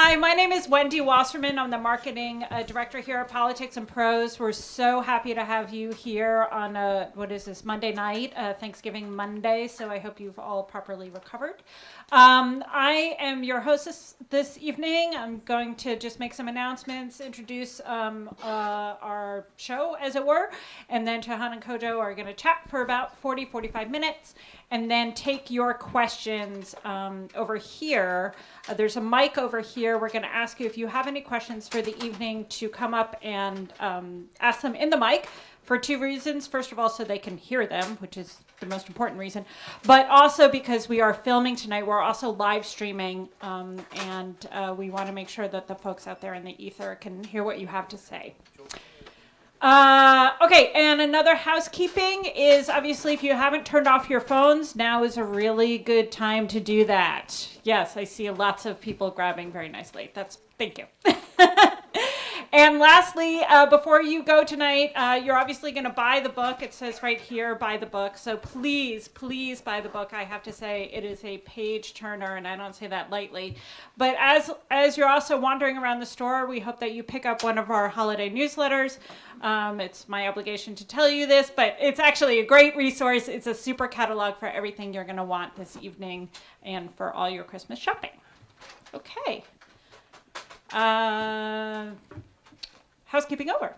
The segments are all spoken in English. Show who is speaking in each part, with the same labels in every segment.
Speaker 1: Hi, my name is Wendy Wasserman. I'm the marketing director here at Politics and Prose. We're so happy to have you here on Monday night, Thanksgiving Monday. So I hope you've all properly recovered. I am your hostess this evening. I'm going to just make some announcements, introduce our show, as it were, and then Shahan and Kojo are going to chat for about 45 minutes, and then take your questions over here. There's a mic over here. We're going to ask you if you have any questions for the evening to come up and ask them in the mic for two reasons. First of all, so they can hear them, which is the most important reason, but also because we are filming tonight. We're also live streaming, and we want to make sure that the folks out there in the ether can hear what you have to say. Okay, and another housekeeping is, obviously, if you haven't turned off your phones, now is a really good time to do that. Yes, I see lots of people grabbing very nicely. Thank you. And lastly, before you go tonight, you're obviously going to buy the book. It says right here, buy the book. So please, please buy the book. I have to say it is a page turner, and I don't say that lightly. But as you're also wandering around the store, we hope that you pick up one of our holiday newsletters. It's my obligation to tell you this, but it's actually a great resource. It's a super catalog for everything you're going to want this evening and for all your Christmas shopping. Okay. Housekeeping over.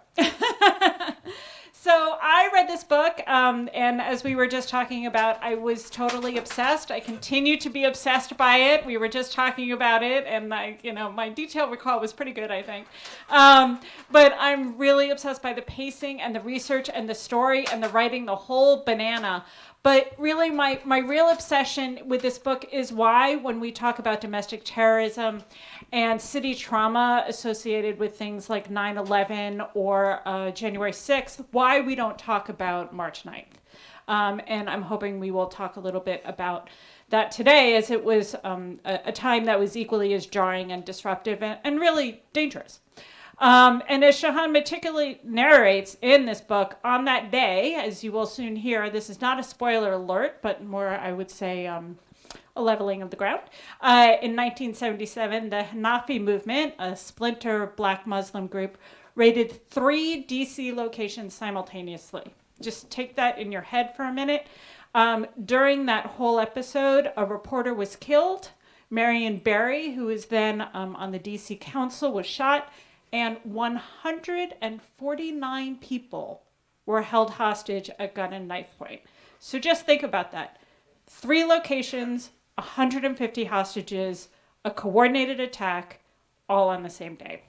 Speaker 1: So I read this book, and as we were just talking about, I was totally obsessed. I continue to be obsessed by it. We were just talking about it, and my detailed recall was pretty good, I think. But I'm really obsessed by the pacing and the research and the story and the writing, the whole banana. But really, my real obsession with this book is why, when we talk about domestic terrorism and city trauma associated with things like 9/11 or January 6th, why we don't talk about March 9th. And I'm hoping we will talk a little bit about that today, as it was a time that was equally as jarring and disruptive and really dangerous. And as Shahan meticulously narrates in this book, on that day, as you will soon hear, this is not a spoiler alert, but more, I would say, a leveling of the ground. In 1977, the Hanafi movement, a splinter black Muslim group, raided 3 DC locations simultaneously. Just take that in your head for a minute. During that whole episode, a reporter was killed. Marion Barry, who was then on the DC Council, was shot. And 149 people were held hostage at gun and knife point. So just think about that. 3 locations, 150 hostages, a coordinated attack, all on the same day.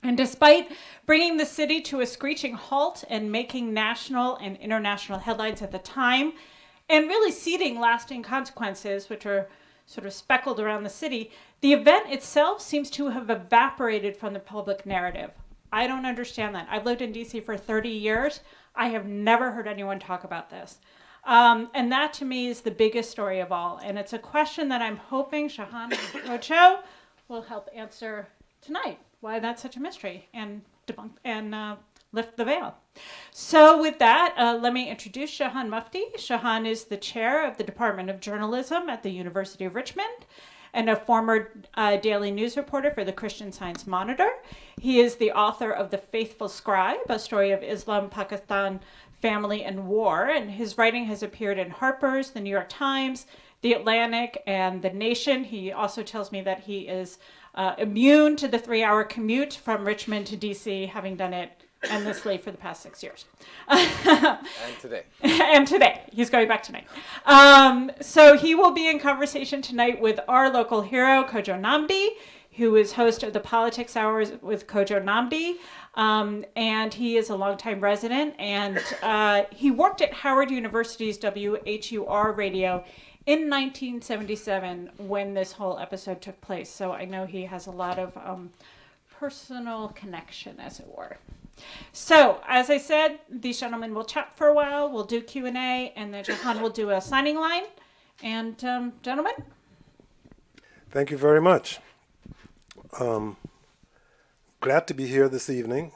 Speaker 1: And despite bringing the city to a screeching halt and making national and international headlines at the time, and really seeding lasting consequences, which are sort of speckled around the city, the event itself seems to have evaporated from the public narrative. I don't understand that. I've lived in DC for 30 years. I have never heard anyone talk about this. And that, to me, is the biggest story of all. And it's a question that I'm hoping Shahan and Kojo will help answer tonight, why that's such a mystery, and debunk and lift the veil. So with that, let me introduce Shahan Mufti. Shahan is the chair of the Department of Journalism at the University of Richmond and a former daily news reporter for the Christian Science Monitor. He is the author of The Faithful Scribe, a story of Islam, Pakistan, family, and war. And his writing has appeared in Harper's, the New York Times, The Atlantic, and The Nation. He also tells me that he is immune to the 3-hour commute from Richmond to DC, having done it endlessly for the past 6 years.
Speaker 2: And today.
Speaker 1: And today. He's going back tonight. So he will be in conversation tonight with our local hero, Kojo Nnamdi, who is host of the Politics Hours with Kojo Nnamdi. And he is a longtime resident. And he worked at Howard University's WHUR radio in 1977 when this whole episode took place. So I know he has a lot of personal connection, as it were. So, as I said, these gentlemen will chat for a while. We'll do Q&A, and then Shahan will do a signing line. And, gentlemen?
Speaker 3: Thank you very much. Glad to be here this evening.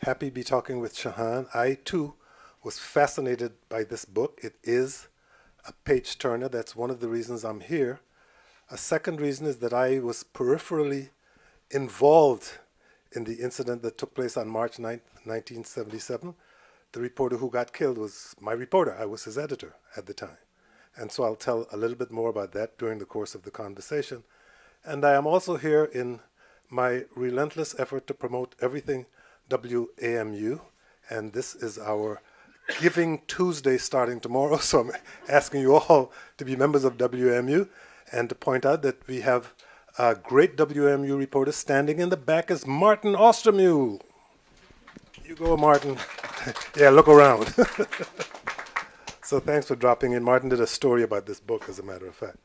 Speaker 3: Happy to be talking with Shahan. I, too, was fascinated by this book. It is a page-turner. That's one of the reasons I'm here. A second reason is that I was peripherally involved in the incident that took place on March 9th, 1977. The reporter who got killed was my reporter. I was his editor at the time. And so I'll tell a little bit more about that during the course of the conversation. And I am also here in my relentless effort to promote everything WAMU. And this is our Giving Tuesday starting tomorrow. So I'm asking you all to be members of WAMU and to point out that we have a great WAMU reporter standing in the back is Martin Ostermule. You go, Martin. Yeah, look around. So thanks for dropping in. Martin did a story about this book, as a matter of fact.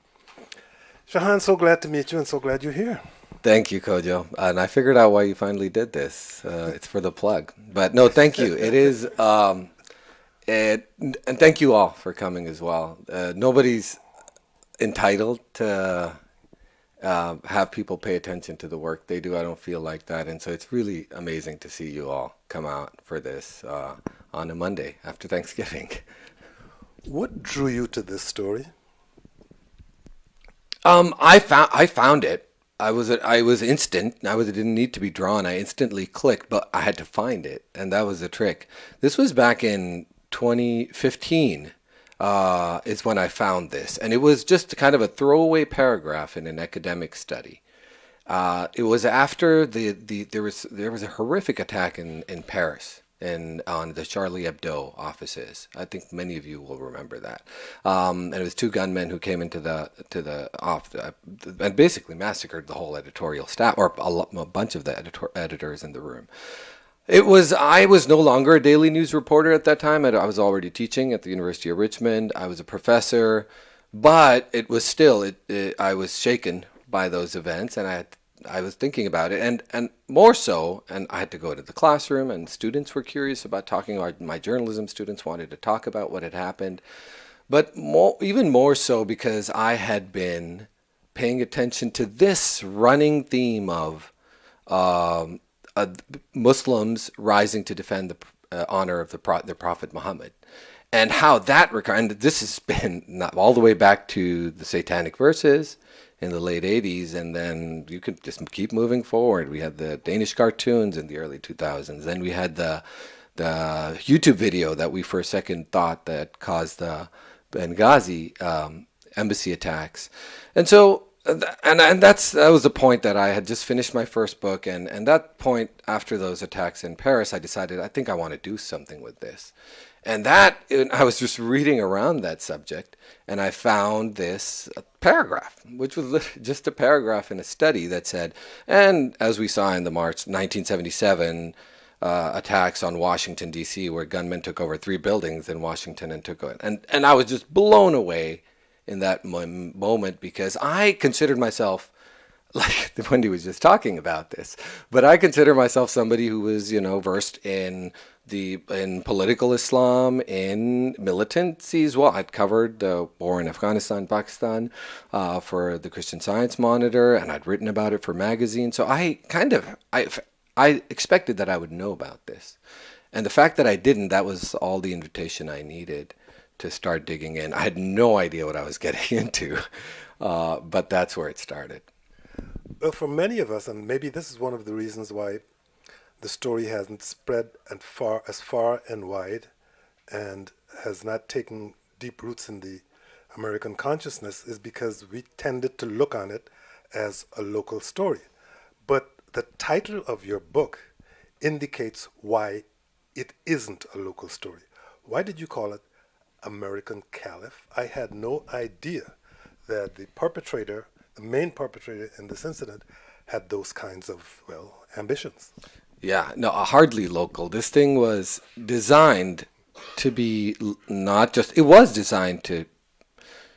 Speaker 3: Shahan, so glad to meet you and so glad you're here.
Speaker 2: Thank you, Kojo. And I figured out why you finally did this. It's for the plug. But no, thank you. It is, and thank you all for coming as well. Nobody's entitled to have people pay attention to the work they do. I don't feel like that. And so it's really amazing to see you all come out for this on a Monday after Thanksgiving.
Speaker 3: What drew you to this story?
Speaker 2: I found it. I was instant. It didn't need to be drawn. I instantly clicked, but I had to find it, and that was the trick. This was back in 2015. Is when I found this, and it was just kind of a throwaway paragraph in an academic study. It was after there was a horrific attack in Paris on the Charlie Hebdo offices. I think many of you will remember that. And it was two gunmen who came into the office and basically massacred the whole editorial staff, or a bunch of the editors in the room. I was no longer a daily news reporter at that time. I was already teaching at the University of Richmond. I was a professor, but it was still, I was shaken by those events, and I was thinking about it, and more so, and I had to go to the classroom, and students were curious about talking. My journalism students wanted to talk about what had happened, but even more so because I had been paying attention to this running theme of Muslims rising to defend the honor of their Prophet Muhammad, and how that and this has been not all the way back to the Satanic Verses in the late 80s, and then you could just keep moving forward. We had the Danish cartoons in the early 2000s. Then we had the YouTube video that we for a second thought that caused the Benghazi embassy attacks, and so. And that was the point that I had just finished my first book, and that point after those attacks in Paris, I decided I think I want to do something with this, and I was just reading around that subject, and I found this paragraph, which was just a paragraph in a study that said, and as we saw in the March 1977 attacks on Washington D.C., where gunmen took over 3 buildings in Washington and took over, and I was just blown away in that moment, because I considered myself, like Wendy was just talking about this, but I consider myself somebody who was, versed in political Islam, in militancy as well. I'd covered the war in Afghanistan, Pakistan, for the Christian Science Monitor, and I'd written about it for magazines. So I expected that I would know about this, and the fact that I didn't, that was all the invitation I needed to start digging in. I had no idea what I was getting into, but that's where it started.
Speaker 3: Well, for many of us, and maybe this is one of the reasons why the story hasn't spread as far and wide and has not taken deep roots in the American consciousness, is because we tended to look on it as a local story. But the title of your book indicates why it isn't a local story. Why did you call it American Caliph? I had no idea that the main perpetrator in this incident, had those kinds of, ambitions.
Speaker 2: Yeah, no, hardly local. This thing was designed to be it was designed to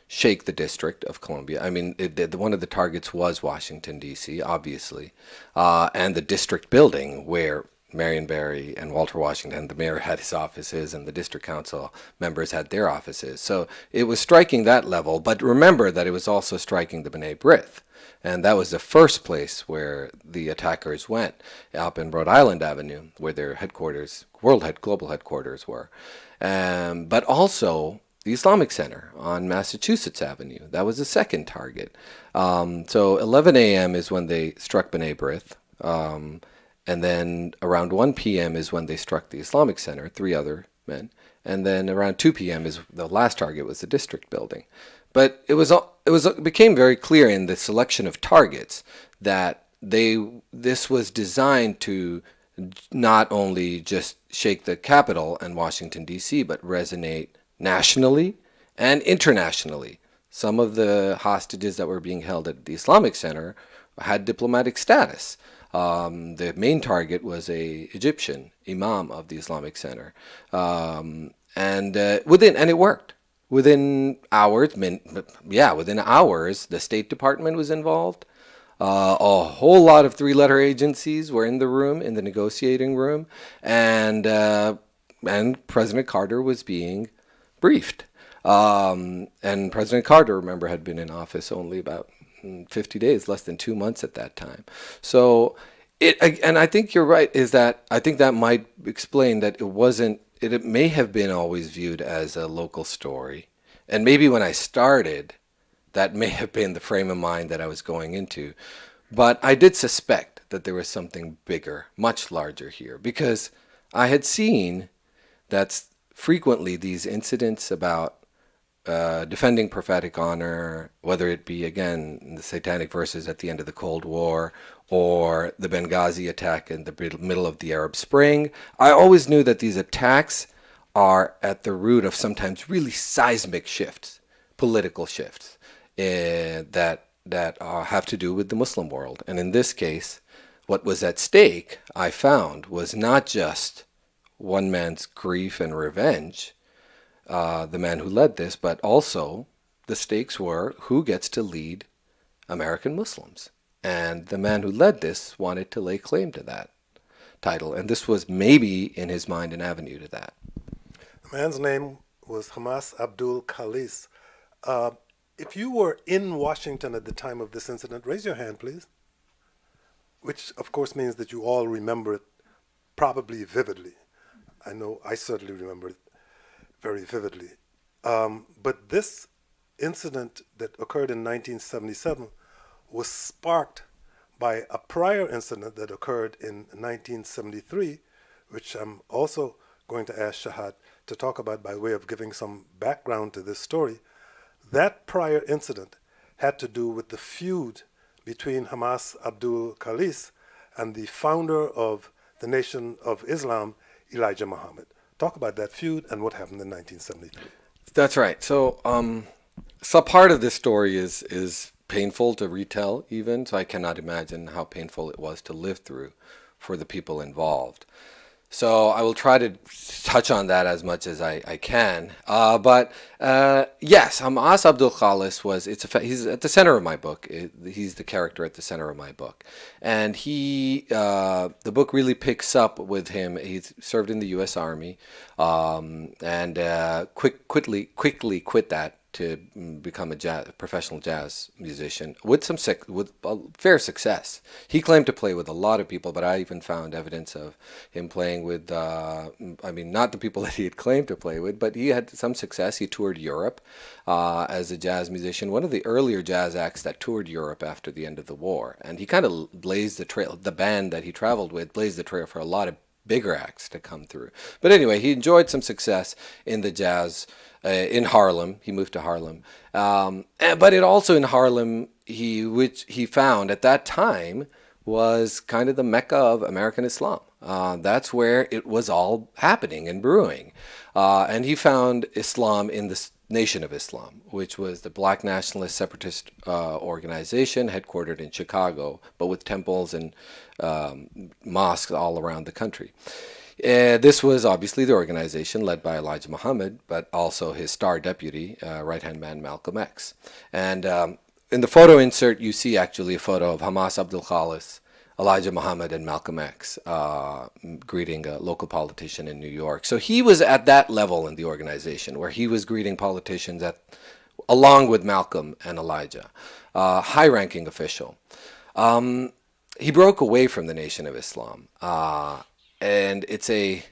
Speaker 2: shake the District of Columbia. I mean, one of the targets was Washington, D.C., obviously, and the district building where Marion Barry and Walter Washington, the mayor, had his offices, and the district council members had their offices. So it was striking that level, but remember that it was also striking the B'nai B'rith, and that was the first place where the attackers went, up in Rhode Island Avenue, where their headquarters, global headquarters were. But also, the Islamic Center on Massachusetts Avenue. That was the second target. So 11 a.m. is when they struck B'nai B'rith. And then around 1 p.m. is when they struck the Islamic Center, 3 other men. And then around 2 p.m. is the last target was the district building. But it became very clear in the selection of targets that this was designed to not only just shake the capital and Washington, D.C., but resonate nationally and internationally. Some of the hostages that were being held at the Islamic Center had diplomatic status. The main target was a Egyptian imam of the Islamic Center, and it worked. Within hours, within hours, the State Department was involved. A whole lot of 3-letter agencies were in the room, in the negotiating room, and President Carter was being briefed. And President Carter, remember, had been in office only about 50 days, less than 2 months at that time. So and I think you're right, I think that might explain that it may have been always viewed as a local story. And maybe when I started, that may have been the frame of mind that I was going into. But I did suspect that there was something bigger, much larger here, because I had seen that frequently these incidents about defending prophetic honor, whether it be, again, in the Satanic Verses at the end of the Cold War or the Benghazi attack in the middle of the Arab Spring, I always knew that these attacks are at the root of sometimes really seismic shifts, political shifts, that have to do with the Muslim world. And in this case, what was at stake, I found, was not just one man's grief and revenge, the man who led this, but also the stakes were who gets to lead American Muslims. And the man who led this wanted to lay claim to that title. And this was maybe, in his mind, an avenue to that.
Speaker 3: The man's name was Hamas Abdul Khalis. If you were in Washington at the time of this incident, raise your hand, please. Which, of course, means that you all remember it probably vividly. I know I certainly remember it very vividly. But this incident that occurred in 1977 was sparked by a prior incident that occurred in 1973, which I'm also going to ask Shahad to talk about by way of giving some background to this story. That prior incident had to do with the feud between Hamas Abdul Khalis and the founder of the Nation of Islam, Elijah Muhammad. Talk about that feud and what happened in 1973.
Speaker 2: That's right. So part of this story is painful to retell even, so I cannot imagine how painful it was to live through for the people involved. So I will try to touch on that as much as I can. But yes, Hamas Abdul Khalis he's at the center of my book. He's the character at the center of my book. And the book really picks up with him. He served in the U.S. Army and quickly quit that to become a professional jazz musician with fair success. He claimed to play with a lot of people, but I even found evidence of him playing with, not the people that he had claimed to play with, but he had some success. He toured Europe as a jazz musician, one of the earlier jazz acts that toured Europe after the end of the war. And he kind of blazed the trail. The band that he traveled with blazed the trail for a lot of bigger acts to come through. But anyway, he enjoyed some success in the jazz in Harlem. He moved to Harlem. But it also in Harlem, which he found at that time was kind of the Mecca of American Islam. That's where it was all happening and brewing. And he found Islam in the Nation of Islam, which was the black nationalist separatist organization headquartered in Chicago, but with temples and mosques all around the country. This was obviously the organization led by Elijah Muhammad, but also his star deputy, right-hand man Malcolm X. And in the photo insert, you see actually a photo of Hamas Abdul Khalis, Elijah Muhammad, and Malcolm X greeting a local politician in New York. So he was at that level in the organization where he was greeting politicians along with Malcolm and Elijah, high-ranking official. He broke away from the Nation of Islam. And it's a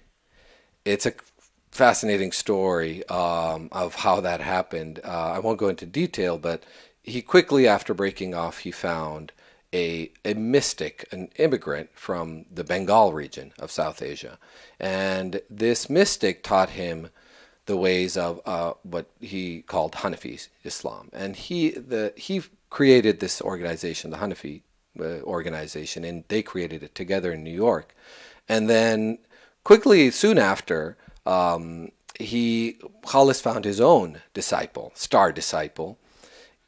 Speaker 2: fascinating story of how that happened. I won't go into detail, but he quickly, after breaking off, he found a mystic, an immigrant from the Bengal region of South Asia. And this mystic taught him the ways of what he called Hanafi Islam. And he created this organization, the Hanafi organization, and they created it together in New York. And then quickly, soon after, Khalis found his own disciple, star disciple,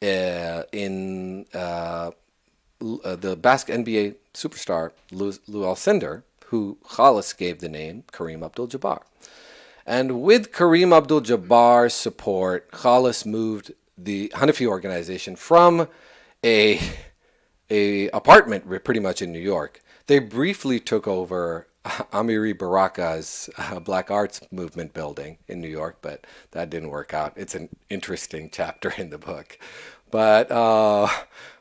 Speaker 2: in the NBA superstar Lou Alcindor, who Khalis gave the name Kareem Abdul-Jabbar. And with Kareem Abdul-Jabbar's support, Khalis moved the Hanafi organization from a apartment pretty much in New York. They briefly took over Amiri Baraka's Black Arts Movement building in New York, but that didn't work out. It's an interesting chapter in the book, but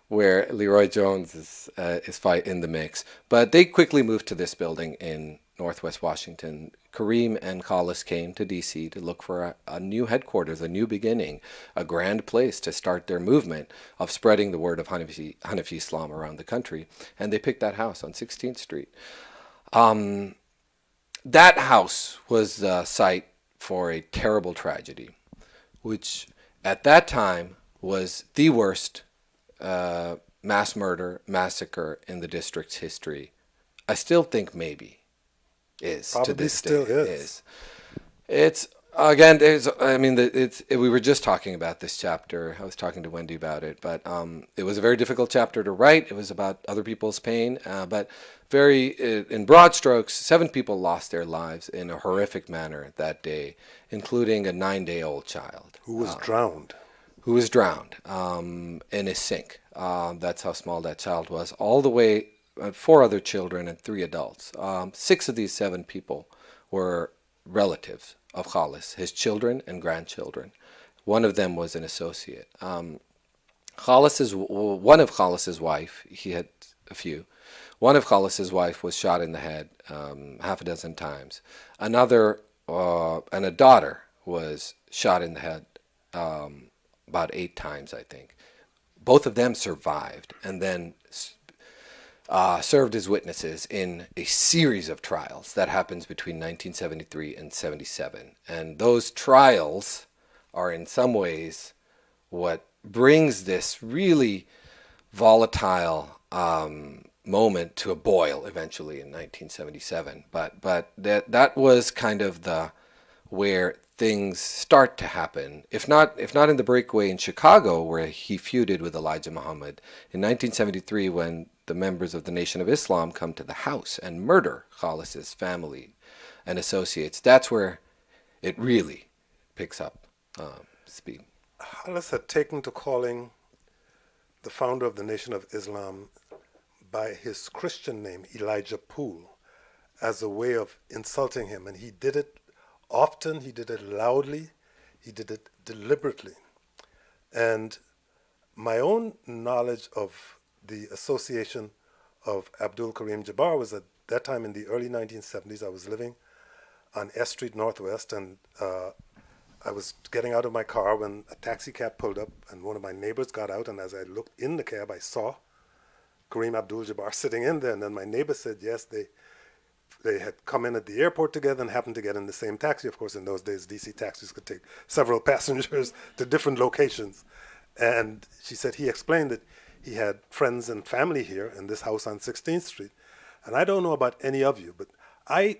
Speaker 2: where Leroy Jones is fight in the mix. But they quickly moved to this building in Northwest Washington. Kareem and Khalis came to D.C. to look for a new headquarters, a new beginning, a grand place to start their movement of spreading the word of Hanafi Islam around the country. And they picked that house on 16th Street. That house was the site for a terrible tragedy, which at that time was the worst mass murder, massacre in the district's history. I still think maybe is
Speaker 3: Probably
Speaker 2: to this
Speaker 3: still
Speaker 2: day
Speaker 3: is.
Speaker 2: It's again. We were just talking about this chapter. I was talking to Wendy about it, but it was a very difficult chapter to write. It was about other people's pain, but in broad strokes, 7 people lost their lives in a horrific manner that day, including a 9-day-old child
Speaker 3: Who was drowned.
Speaker 2: who was drowned in a sink. That's how small that child was. All the way, 4 other children and 3 adults. 6 of these 7 people were relatives of Khalis, his children and grandchildren. One of them was an associate. One of Khalis's wife, he had a few. One of Khalis's wife was shot in the head half a dozen times. Another, and a daughter was shot in the head about 8 times, I think. Both of them survived and then served as witnesses in a series of trials that happens between 1973 and 77. And those trials are in some ways what brings this really volatile moment to a boil eventually in 1977. But that was kind of where things start to happen. If not in the breakaway in Chicago where he feuded with Elijah Muhammad, in 1973 when the members of the Nation of Islam come to the house and murder Khalis's family and associates, that's where it really picks up speed.
Speaker 3: Khalis had taken to calling the founder of the Nation of Islam by his Christian name, Elijah Poole, as a way of insulting him. And he did it often, he did it loudly, he did it deliberately. And my own knowledge of the association of Abdul Kareem Jabbar was at that time in the early 1970s. I was living on S Street Northwest, and I was getting out of my car when a taxi cab pulled up, and one of my neighbors got out, and as I looked in the cab, I saw Kareem Abdul-Jabbar sitting in there, and then my neighbor said, yes, they had come in at the airport together and happened to get in the same taxi. Of course, in those days, DC taxis could take several passengers to different locations. And she said he explained that he had friends and family here in this house on 16th Street. And I don't know about any of you, but I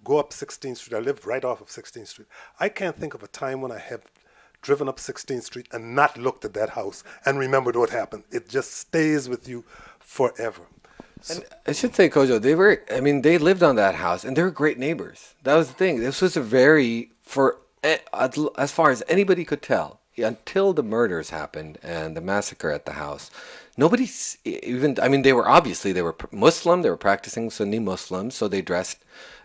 Speaker 3: go up 16th Street. I live right off of 16th Street. I can't think of a time when I have driven up 16th Street and not looked at that house and remembered what happened. It just stays with you forever.
Speaker 2: And I should say, Kojo, they lived on that house, and they were great neighbors. That was the thing. This was as far as anybody could tell, until the murders happened and the massacre at the house, nobody's even, they were Muslim, they were practicing Sunni Muslims, so they dressed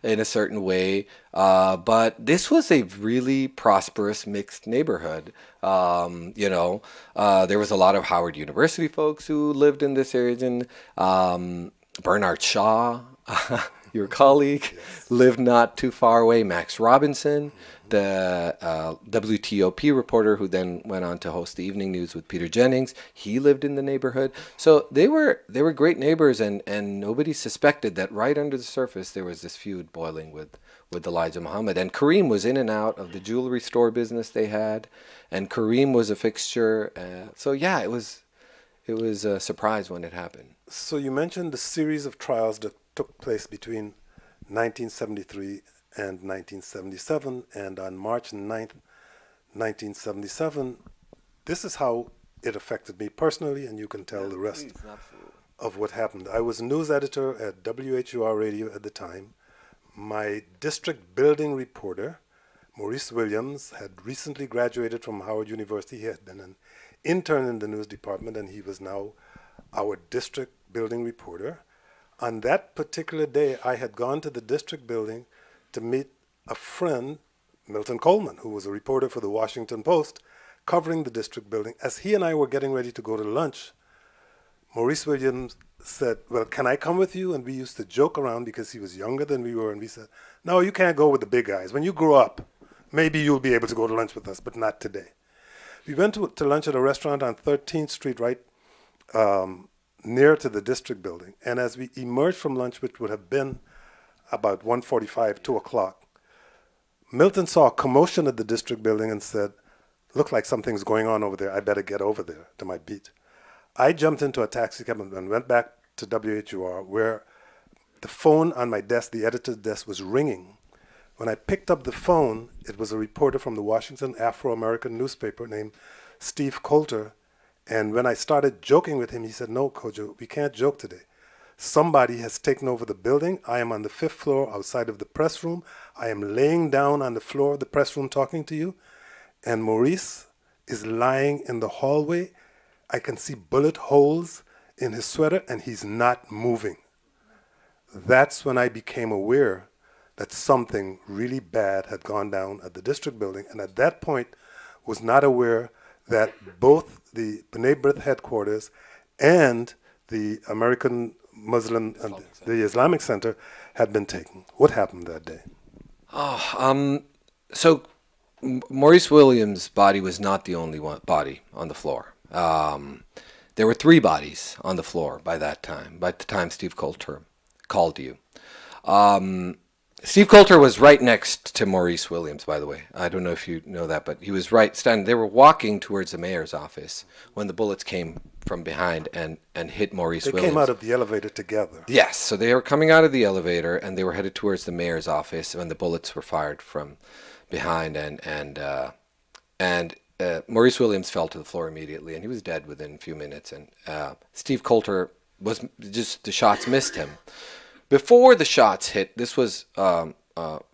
Speaker 2: in a certain way, but this was a really prosperous mixed neighborhood. There was a lot of Howard University folks who lived in this area, Bernard Shaw, your colleague, lived not too far away. Max Robinson, the WTOP reporter who then went on to host the evening news with Peter Jennings, he lived in the neighborhood. So they were great neighbors, and nobody suspected that right under the surface there was this feud boiling with Elijah Muhammad. And Kareem was in and out of the jewelry store business they had, and Kareem was a fixture. So yeah, it was a surprise when it happened.
Speaker 3: So you mentioned the series of trials that took place between 1973 and 1977, and on March 9th, 1977, this is how it affected me personally, and you can tell the rest of what happened. I was news editor at WHUR Radio at the time. My district building reporter, Maurice Williams, had recently graduated from Howard University. He had been an intern in the news department, and he was now our district building reporter. On that particular day, I had gone to the district building to meet a friend, Milton Coleman, who was a reporter for the Washington Post, covering the district building. As he and I were getting ready to go to lunch, Maurice Williams said, well, can I come with you? And we used to joke around because he was younger than we were, and we said, no, you can't go with the big guys. When you grow up, maybe you'll be able to go to lunch with us, but not today. We went to lunch at a restaurant on 13th Street, right near to the district building. And as we emerged from lunch, which would have been about 1:45, 2 o'clock, Milton saw a commotion at the district building and said, look like something's going on over there. I better get over there to my beat. I jumped into a taxi cab and went back to WHUR, where the phone on my desk, the editor's desk, was ringing. When I picked up the phone, it was a reporter from the Washington Afro-American newspaper named Steve Coulter. And when I started joking with him, he said, no, Kojo, we can't joke today. Somebody has taken over the building. I am on the 5th floor outside of the press room. I am laying down on the floor of the press room talking to you. And Maurice is lying in the hallway. I can see bullet holes in his sweater, and he's not moving. That's when I became aware that something really bad had gone down at the district building. And at that point, was not aware that both the B'nai B'rith headquarters and the American Muslim and the Islamic Center had been taken. What happened that day?
Speaker 2: So Maurice Williams' body was not the only body on the floor. There were 3 bodies on the floor by the time Steve Coulter called you. Steve Coulter was right next to Maurice Williams, by the way. I don't know if you know that, but he was standing. They were walking towards the mayor's office when the bullets came from behind and hit Maurice Williams.
Speaker 3: They came out of the elevator together.
Speaker 2: Yes, so they were coming out of the elevator and they were headed towards the mayor's office when the bullets were fired from behind, and Maurice Williams fell to the floor immediately, and he was dead within a few minutes. And Steve Coulter the shots missed him. Before the shots hit, this was a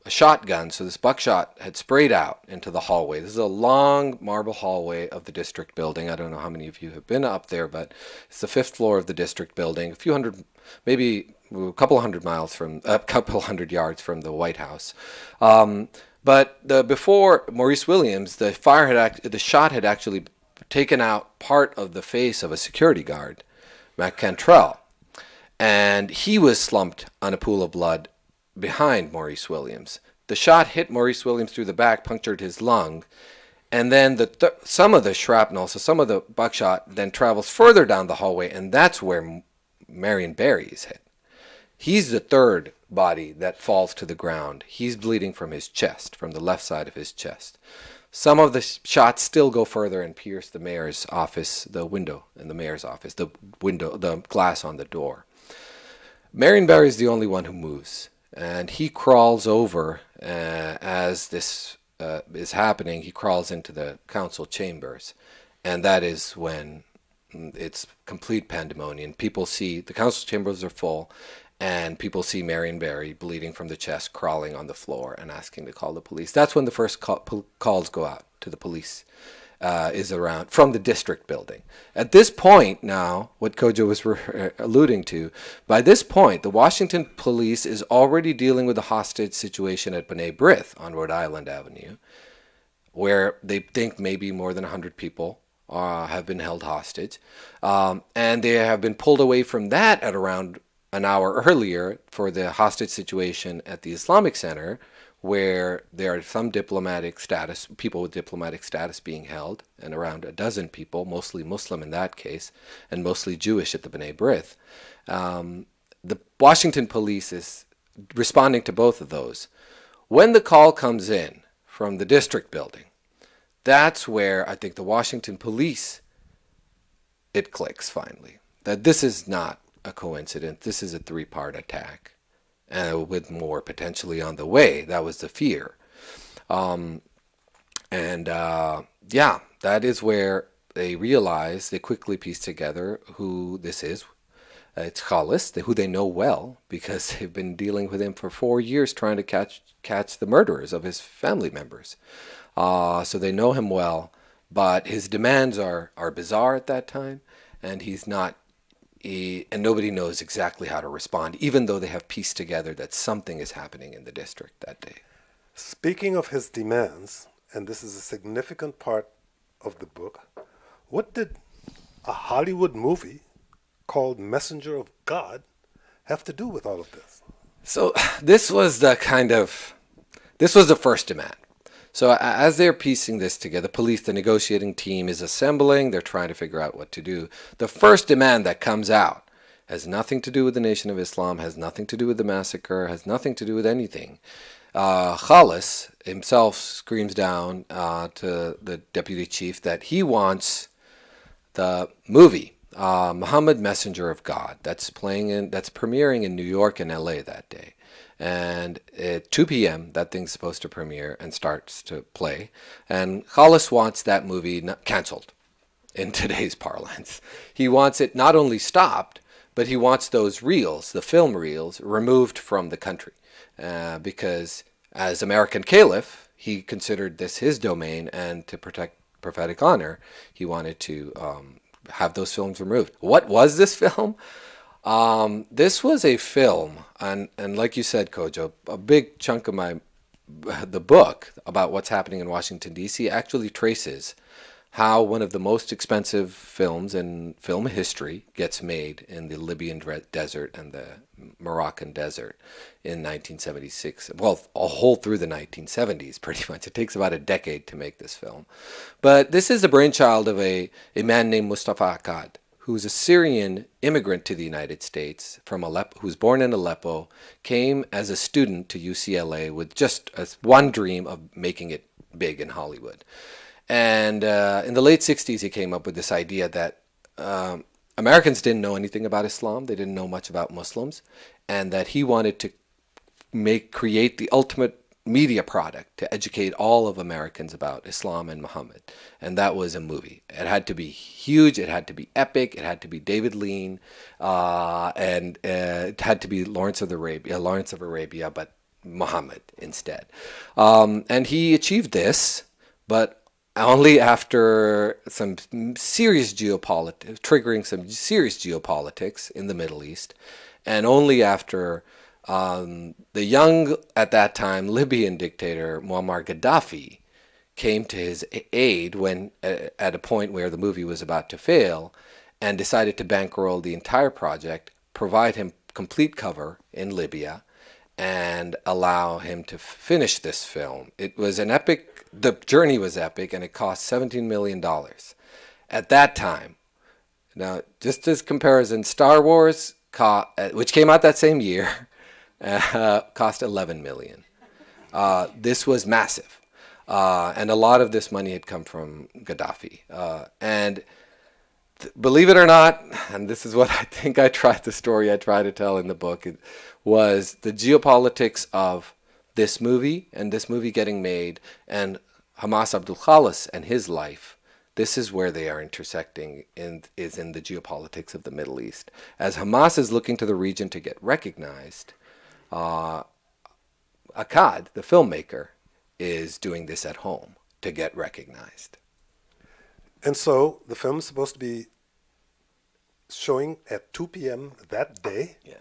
Speaker 2: shotgun, so this buckshot had sprayed out into the hallway. This is a long marble hallway of the district building. I don't know how many of you have been up there, but it's the 5th floor of the district building, a few hundred, maybe a couple hundred yards from the White House. But before Maurice Williams, the shot had actually taken out part of the face of a security guard, Mac Cantrell. And he was slumped on a pool of blood behind Maurice Williams. The shot hit Maurice Williams through the back, punctured his lung, and then some of the shrapnel, so some of the buckshot, then travels further down the hallway, and that's where Marion Barry is hit. He's the 3rd body that falls to the ground. He's bleeding from his chest, from the left side of his chest. Some of the shots still go further and pierce the mayor's office, the window in the mayor's office, the glass on the door. Marion Barry is the only one who moves, and he crawls over as this is happening. He crawls into the council chambers, and that is when it's complete pandemonium. People see the council chambers are full, and people see Marion Barry bleeding from the chest, crawling on the floor, and asking to call the police. That's when the first calls go out to the police. Is around from the district building. At this point now, what Kojo was alluding to, by this point, the Washington police is already dealing with a hostage situation at B'nai B'rith on Rhode Island Avenue, where they think maybe more than 100 people have been held hostage. And they have been pulled away from that at around an hour earlier for the hostage situation at the Islamic Center, where there are some diplomatic status, people with diplomatic status being held, and around a dozen people, mostly Muslim in that case, and mostly Jewish at the B'nai B'rith. The Washington police is responding to both of those. When the call comes in from the district building, that's where I think the Washington police, it clicks finally, that this is not a coincidence. This is a three-part attack, with more potentially on the way. That was the fear. Yeah, that is where they realize, they quickly piece together who this is. It's Khalis, who they know well because they've been dealing with him for 4 years trying to catch the murderers of his family members. So they know him well, but his demands are bizarre at that time, and and nobody knows exactly how to respond, even though they have pieced together that something is happening in the district that day.
Speaker 3: Speaking of his demands, and this is a significant part of the book, what did a Hollywood movie called Messenger of God have to do with all of this?
Speaker 2: So this was the first demand. So as they're piecing this together, the negotiating team is assembling, they're trying to figure out what to do. The first demand that comes out has nothing to do with the Nation of Islam, has nothing to do with the massacre, has nothing to do with anything. Khalis himself screams down to the deputy chief that he wants the movie, Muhammad, Messenger of God, that's premiering in New York and LA that day. And at 2 p.m., that thing's supposed to premiere and starts to play. And Khalis wants that movie canceled in today's parlance. He wants it not only stopped, but he wants those reels, the film reels, removed from the country. Because as American Caliph, he considered this his domain, and to protect prophetic honor, he wanted to have those films removed. What was this film? This was a film, and like you said, Kojo, a big chunk of the book about what's happening in Washington, D.C. actually traces how one of the most expensive films in film history gets made in the Libyan desert and the Moroccan desert in 1976. Well, a whole through the 1970s, pretty much. It takes about a decade to make this film. But this is the brainchild of a man named Mustafa Akkad, who's a Syrian immigrant to the United States from Aleppo, who was born in Aleppo, came as a student to UCLA with just one dream of making it big in Hollywood. And in the late 60s, he came up with this idea that Americans didn't know anything about Islam, they didn't know much about Muslims, and that he wanted to create the ultimate media product to educate all of Americans about Islam and Muhammad. And that was a movie. It had to be huge, it had to be epic, it had to be David Lean, and it had to be Lawrence of Arabia, but Muhammad instead. And he achieved this, but only after some serious triggering some serious geopolitics in the Middle East, and only after the young, at that time, Libyan dictator Muammar Gaddafi came to his aid when, at a point where the movie was about to fail, and decided to bankroll the entire project, provide him complete cover in Libya, and allow him to finish this film. It was an epic, the journey was epic, and it cost $17 million. At that time, now, just as comparison, Star Wars, which came out that same year, cost $11 million. This was massive. And a lot of this money had come from Gaddafi. Believe it or not, and this is what I think I try to tell in the book, it was the geopolitics of this movie and this movie getting made and Hamas Abdul Khalis and his life. This is where they are intersecting, is in the geopolitics of the Middle East. As Hamas is looking to the region to get recognized, Akkad, the filmmaker, is doing this at home to get recognized.
Speaker 3: And so the film is supposed to be showing at 2 p.m. that day.
Speaker 2: Yes.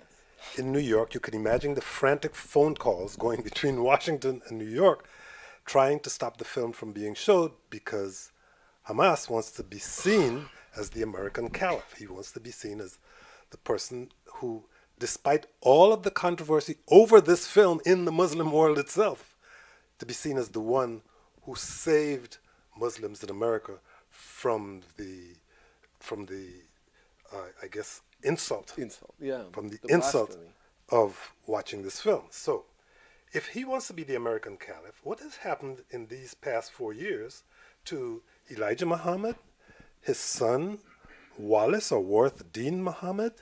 Speaker 3: In New York. You can imagine the frantic phone calls going between Washington and New York trying to stop the film from being showed because Hamas wants to be seen as the American Caliph. He wants to be seen as the person who despite all of the controversy over this film in the Muslim world itself, to be seen as the one who saved Muslims in America from the I guess insult
Speaker 2: Yeah.
Speaker 3: from the insult of watching this film. So, if he wants to be the American Caliph, what has happened in these past 4 years to Elijah Muhammad, his son Wallace or Worth Dean Muhammad,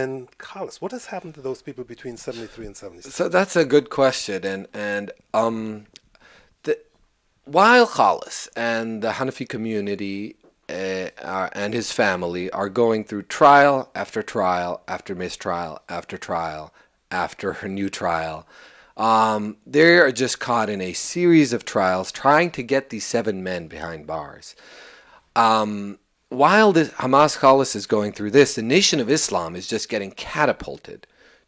Speaker 3: and Carlos? What has happened to those people between 73 and 76?
Speaker 2: So that's a good question, and while Carlos and the Hanafi community and his family are going through trial after trial after mistrial after trial after a new trial, they are just caught in a series of trials trying to get these 7 men behind bars. While the Hamas Khalis is going through this, the Nation of Islam is just getting catapulted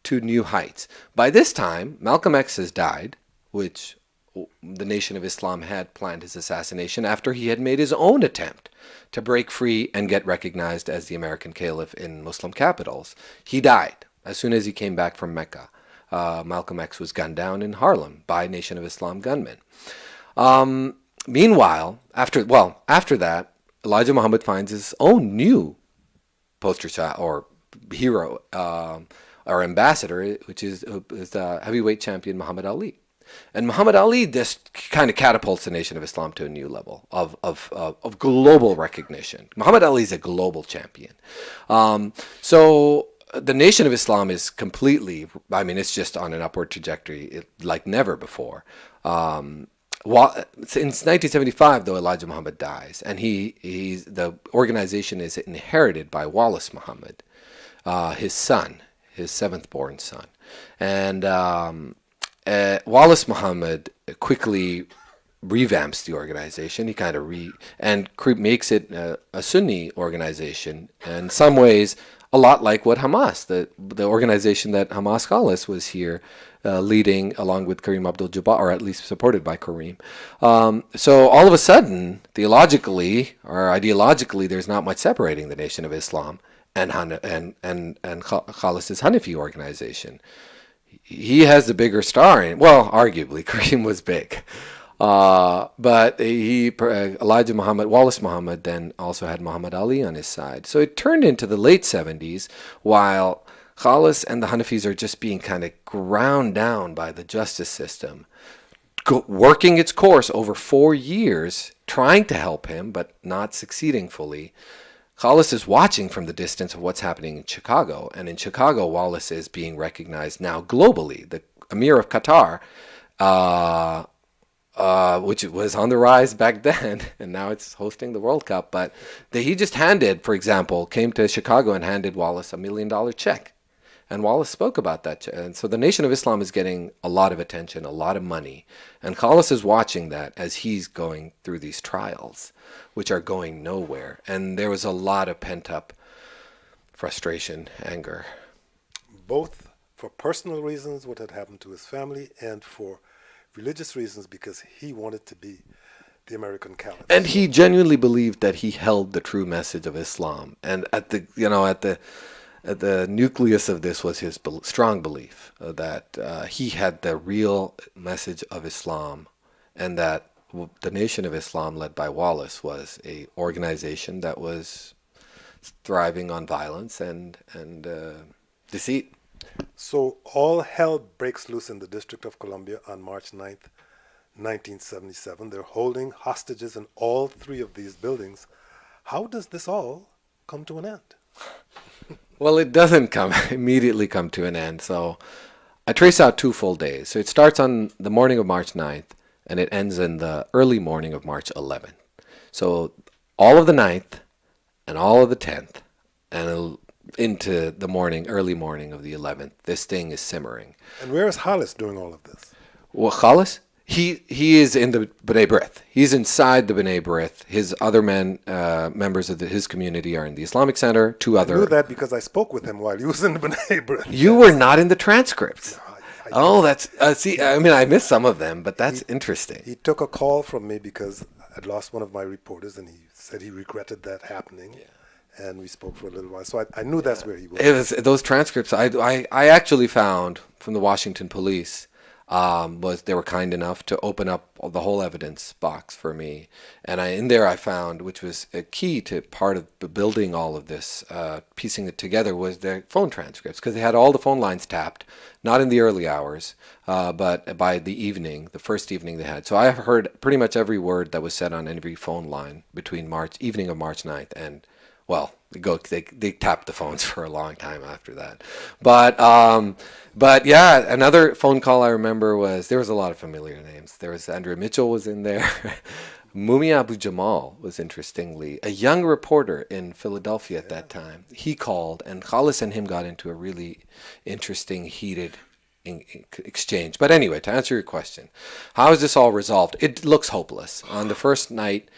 Speaker 2: to new heights. By this time, Malcolm X has died, which the Nation of Islam had planned his assassination after he had made his own attempt to break free and get recognized as the American Caliph in Muslim capitals. He died as soon as he came back from Mecca. Malcolm X was gunned down in Harlem by Nation of Islam gunmen. Meanwhile, after that, Elijah Muhammad finds his own new poster child or hero or ambassador, which is heavyweight champion Muhammad Ali. And Muhammad Ali just kind of catapults the Nation of Islam to a new level of global recognition. Muhammad Ali is a global champion. So the Nation of Islam is completely, it's just on an upward trajectory like never before. Since 1975, though, Elijah Muhammad dies, and the organization is inherited by Wallace Muhammad, his son, his 7th-born son. And Wallace Muhammad quickly revamps the organization. He kind of makes it a Sunni organization, and in some ways a lot like what Hamas, the organization that Hamas Khalis was here leading along with Kareem Abdul-Jabbar, or at least supported by Kareem. So all of a sudden, theologically or ideologically, there's not much separating the Nation of Islam and Khalis's Hanafi organization. He has the bigger star in it. Well, arguably, Kareem was big. But Elijah Muhammad, Wallace Muhammad, then also had Muhammad Ali on his side. So it turned into the late 70s, while Khalis and the Hanafis are just being kind of ground down by the justice system, working its course over 4 years, trying to help him, but not succeeding fully. Khalis is watching from the distance of what's happening in Chicago. And in Chicago, Wallace is being recognized now globally. The Emir of Qatar, which was on the rise back then, and now it's hosting the World Cup. But he just came to Chicago and handed Wallace $1 million check. And Wallace spoke about that. And so the Nation of Islam is getting a lot of attention, a lot of money. And Khalis is watching that as he's going through these trials, which are going nowhere. And there was a lot of pent-up frustration, anger.
Speaker 3: Both for personal reasons, what had happened to his family, and for religious reasons, because he wanted to be the American Caliph.
Speaker 2: And he genuinely believed that he held the true message of Islam. And at the nucleus of this was his strong belief that he had the real message of Islam, and that the Nation of Islam, led by Wallace, was a organization that was thriving on violence and deceit.
Speaker 3: So all hell breaks loose in the District of Columbia on March 9th, 1977. They're holding hostages in all 3 of these buildings. How does this all come to an end?
Speaker 2: Well, it doesn't immediately come to an end. So I trace out 2 full days. So it starts on the morning of March 9th, and it ends in the early morning of March 11th. So all of the 9th and all of the 10th and into the early morning of the 11th, this thing is simmering.
Speaker 3: And where is Khalis doing all of this?
Speaker 2: Well, Khalis? He is in the B'nai B'rith. He's inside the B'nai B'rith. His other members of his community are in the Islamic Center. 2 other.
Speaker 3: I knew that because I spoke with him while he was in the B'nai B'rith.
Speaker 2: You were not in the transcripts.
Speaker 3: No,
Speaker 2: that's I missed some of them, but that's interesting.
Speaker 3: He took a call from me because I'd lost one of my reporters, and he said he regretted that happening. Yeah. and we spoke for a little while. So I knew that's where he was.
Speaker 2: It was those transcripts. I actually found from the Washington police was they were kind enough to open up the whole evidence box for me, and in there I found, which was a key to part of building all of this, piecing it together, was their phone transcripts, because they had all the phone lines tapped, not in the early hours, but by the evening, the first evening they had. So I have heard pretty much every word that was said on every phone line between evening of March 9th and, well, they tapped the phones for a long time after that. But yeah, another phone call I remember there was a lot of familiar names. There was Andrea Mitchell was in there. Mumi Abu Jamal was, interestingly, a young reporter in Philadelphia at that time. He called, and Khalis and him got into a really interesting, heated exchange. But anyway, to answer your question, how is this all resolved? It looks hopeless. On the first night,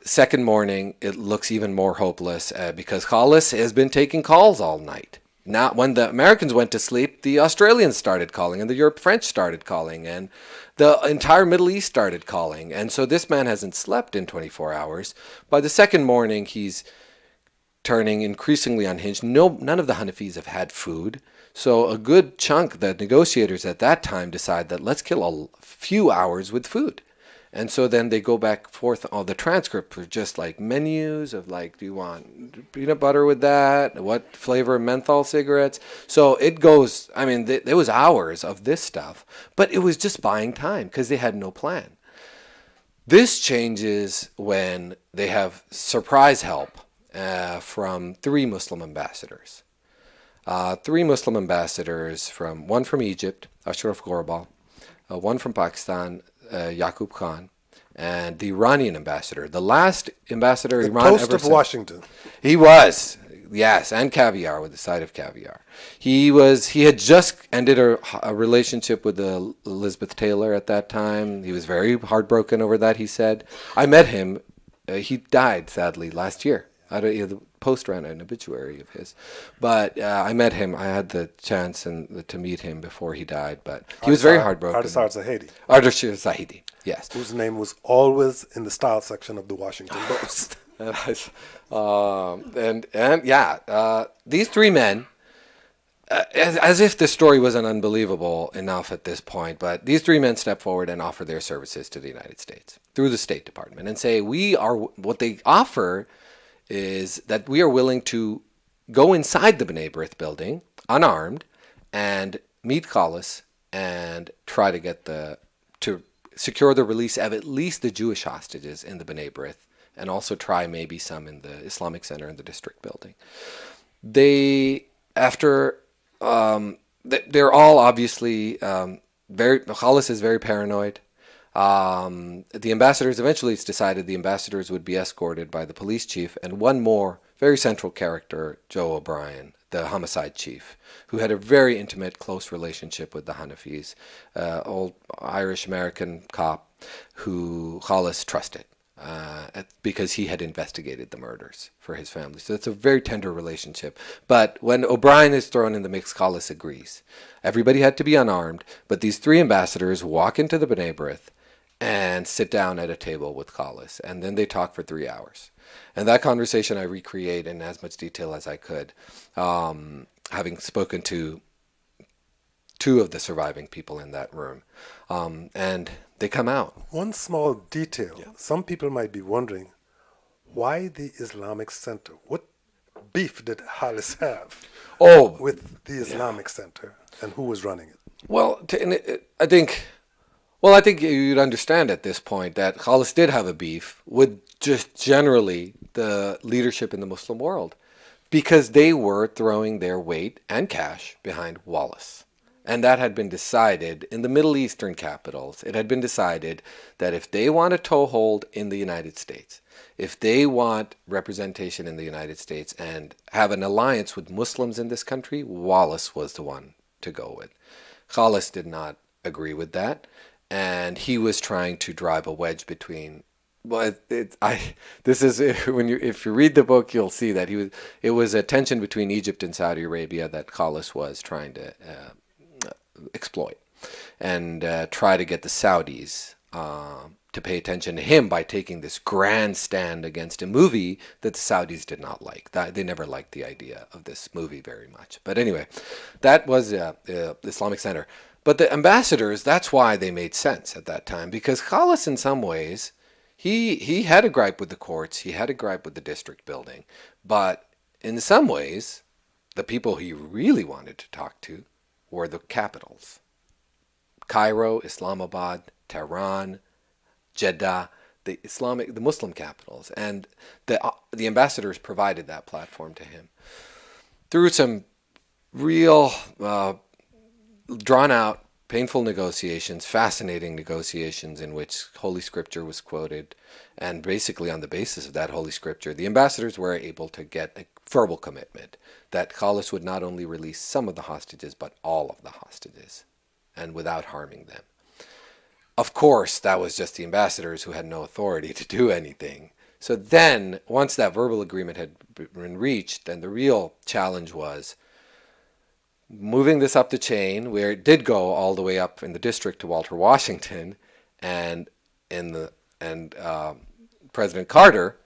Speaker 2: second morning, it looks even more hopeless because Khalis has been taking calls all night. Now, when the Americans went to sleep, the Australians started calling, and the French started calling, and the entire Middle East started calling. And so this man hasn't slept in 24 hours. By the second morning, he's turning increasingly unhinged. None of the Hanafis have had food. So a good chunk, the negotiators at that time decide that let's kill a few hours with food. And so then they go back forth. All the transcripts are just like menus of like, do you want peanut butter with that? What flavor of menthol cigarettes? So it goes, I mean, there was hours of this stuff, but it was just buying time because they had no plan. This changes when they have surprise help from three Muslim ambassadors. One from Egypt, Ashraf Ghorabal, one from Pakistan, Yaqub Khan, and the Iranian ambassador. The last ambassador
Speaker 3: The
Speaker 2: Iran
Speaker 3: Post
Speaker 2: ever
Speaker 3: of
Speaker 2: sent.
Speaker 3: Washington.
Speaker 2: He was, yes, and caviar, with the side of caviar. He had just ended a relationship with Elizabeth Taylor at that time. He was very heartbroken over that, he said. I met him. He died, sadly, last year. The Post ran an obituary of his. But I met him. I had the chance to meet him before he died. But he was very heartbroken.
Speaker 3: Ardashir Zahedi.
Speaker 2: Ardashir Zahedi, yes.
Speaker 3: Whose name was always in the style section of the Washington Post.
Speaker 2: These three men, as if the story wasn't unbelievable enough at this point, but these three men step forward and offer their services to the United States through the State Department and say, what they offer is that we are willing to go inside the B'nai B'rith building, unarmed, and meet Khalis and try to secure the release of at least the Jewish hostages in the B'nai B'rith, and also try maybe some in the Islamic Center in the district building. They're all obviously Khalis is very paranoid. The ambassadors, eventually it's decided the ambassadors would be escorted by the police chief and one more very central character, Joe O'Brien, the homicide chief, who had a very intimate, close relationship with the Hanafis, old Irish-American cop who Khalis trusted because he had investigated the murders for his family. So it's a very tender relationship. But when O'Brien is thrown in the mix, Khalis agrees. Everybody had to be unarmed, but these three ambassadors walk into the B'nai B'rith and sit down at a table with Khalis, and then they talk for 3 hours. And that conversation I recreate in as much detail as I could, having spoken to two of the surviving people in that room. And they come out.
Speaker 3: One small detail. Yeah. Some people might be wondering, why the Islamic Center? What beef did Khalis have with the Islamic Center, and who was running it?
Speaker 2: Well, I think you'd understand at this point that Khalis did have a beef with just generally the leadership in the Muslim world, because they were throwing their weight and cash behind Wallace. And that had been decided in the Middle Eastern capitals. It had been decided that if they want a toehold in the United States, if they want representation in the United States and have an alliance with Muslims in this country, Wallace was the one to go with. Khalis did not agree with that, and he was trying to drive a wedge between. Well, if you read the book, you'll see that it was a tension between Egypt and Saudi Arabia that Khalis was trying to exploit and try to get the Saudis to pay attention to him by taking this grand stand against a movie that the Saudis did not like. They never liked the idea of this movie very much. But anyway, that was the Islamic Center. But the ambassadors, that's why they made sense at that time, because Khalis, in some ways, he had a gripe with the courts, he had a gripe with the district building, but in some ways, the people he really wanted to talk to were the capitals. Cairo, Islamabad, Tehran, Jeddah, the Muslim capitals, and the ambassadors provided that platform to him through some real drawn out, painful negotiations, fascinating negotiations in which Holy Scripture was quoted, and basically on the basis of that Holy Scripture, the ambassadors were able to get a verbal commitment that Khalis would not only release some of the hostages, but all of the hostages, and without harming them. Of course, that was just the ambassadors who had no authority to do anything. So then, once that verbal agreement had been reached, then the real challenge was moving this up the chain, where it did go all the way up in the district to Walter Washington, and President Carter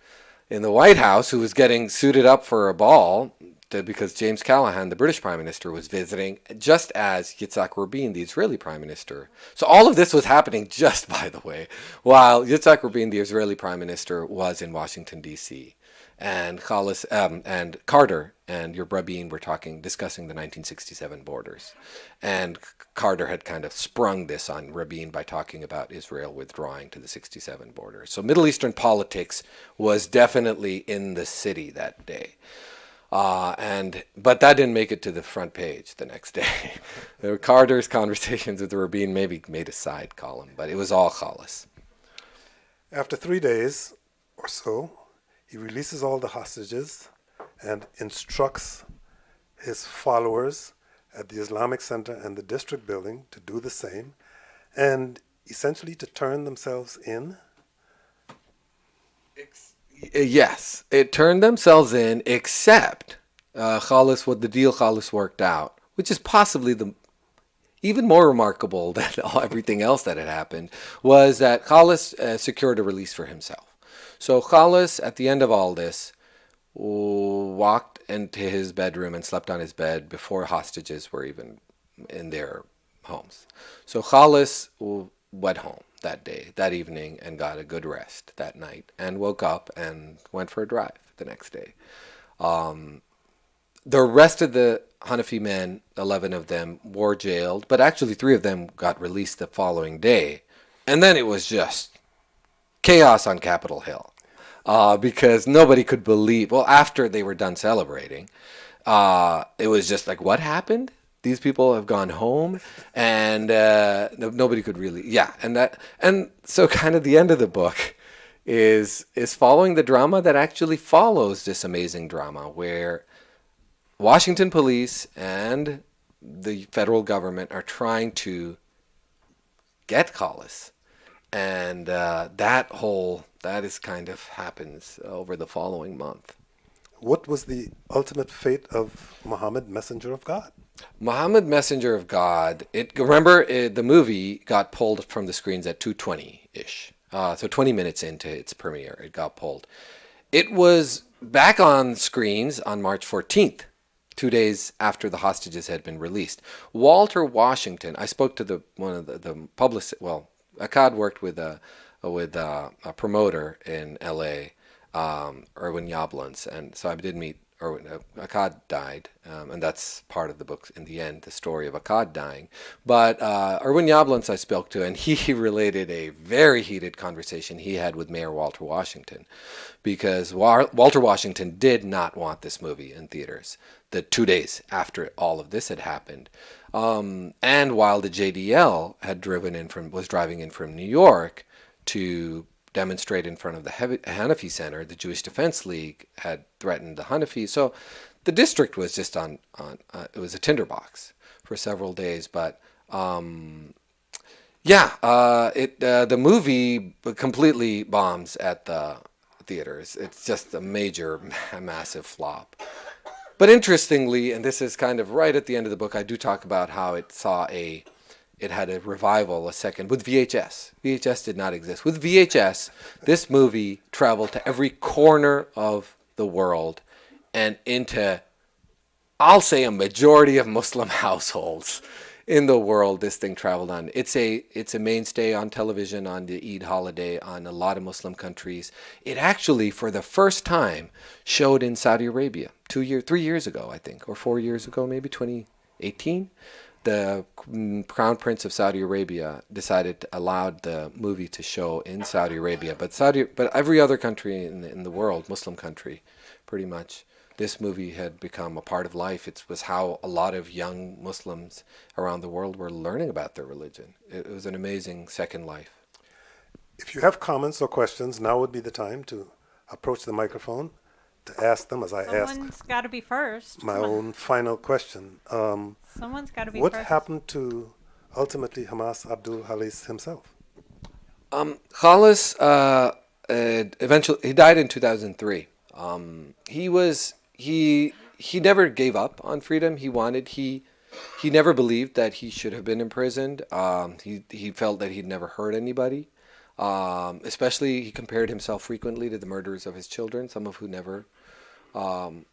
Speaker 2: in the White House, who was getting suited up for a ball because James Callaghan, the British Prime Minister, was visiting, just as Yitzhak Rabin, the Israeli Prime Minister. So all of this was happening just, by the way, while Yitzhak Rabin, the Israeli Prime Minister, was in Washington, D.C. And Khalis, and Carter and Rabin were discussing the 1967 borders. And Carter had kind of sprung this on Rabin by talking about Israel withdrawing to the 67 borders. So Middle Eastern politics was definitely in the city that day. But that didn't make it to the front page the next day. There were Carter's conversations with Rabin maybe made a side column, but it was all Khalis.
Speaker 3: After 3 days or so, he releases all the hostages and instructs his followers at the Islamic Center and the district building to do the same, and essentially to turn themselves in.
Speaker 2: Yes, it turned themselves in, except what the deal Khalis worked out, which is possibly even more remarkable than everything else that had happened, was that Khalis secured a release for himself. So Khalis, at the end of all this, walked into his bedroom and slept on his bed before hostages were even in their homes. So Khalis went home that evening, and got a good rest that night, and woke up and went for a drive the next day. The rest of the Hanafi men, 11 of them, were jailed, but actually 3 of them got released the following day. And then it was just chaos on Capitol Hill. Because nobody could believe, after they were done celebrating, it was just like, what happened? These people have gone home, and nobody could really, and so kind of the end of the book is following the drama that actually follows this amazing drama, where Washington police and the federal government are trying to get Khalis, and that is kind of happens over the following month.
Speaker 3: What was the ultimate fate of Muhammad, Messenger of God?
Speaker 2: Muhammad, Messenger of God. The movie got pulled from the screens at 2:20-ish. So 20 minutes into its premiere, it got pulled. It was back on screens on March 14th, 2 days after the hostages had been released. Walter Washington, I spoke to one of the publicists. Well, Akkad worked with a promoter in L.A., Erwin Yablans, and so I did meet Erwin. Akkad died, and that's part of the book in the end, the story of Akkad dying. But Erwin Yablans I spoke to, and he related a very heated conversation he had with Mayor Walter Washington, because Walter Washington did not want this movie in theaters the 2 days after all of this had happened. And while the JDL was driving in from New York to demonstrate in front of the Hanafi Center, the Jewish Defense League had threatened the Hanafi. So the district was just it was a tinderbox for several days. But the movie completely bombs at the theaters. It's just a massive flop. But interestingly, and this is kind of right at the end of the book, I do talk about how it saw a it had a revival, a second, with VHS. VHS did not exist. With VHS, this movie traveled to every corner of the world and into, I'll say, a majority of Muslim households in the world. This thing traveled on. It's a mainstay on television on the Eid holiday on a lot of Muslim countries. It actually, for the first time, showed in Saudi Arabia 3 years ago, I think, or 4 years ago, maybe 2018. The Crown Prince of Saudi Arabia decided to allow the movie to show in Saudi Arabia, but every other country in the world, Muslim country, pretty much, this movie had become a part of life. It was how a lot of young Muslims around the world were learning about their religion. It was an amazing second life.
Speaker 3: If you have comments or questions, now would be the time to approach the microphone to ask them, as I ask
Speaker 1: Someone's got to be first.
Speaker 3: my own final question.
Speaker 1: Someone's got to be
Speaker 3: What
Speaker 1: first.
Speaker 3: happened to, ultimately, Hamas Abdul Halis himself?
Speaker 2: Khalis eventually he died in 2003. He never gave up on freedom. He never believed that he should have been imprisoned. He felt that he'd never hurt anybody. Especially, he compared himself frequently to the murderers of his children, some of who never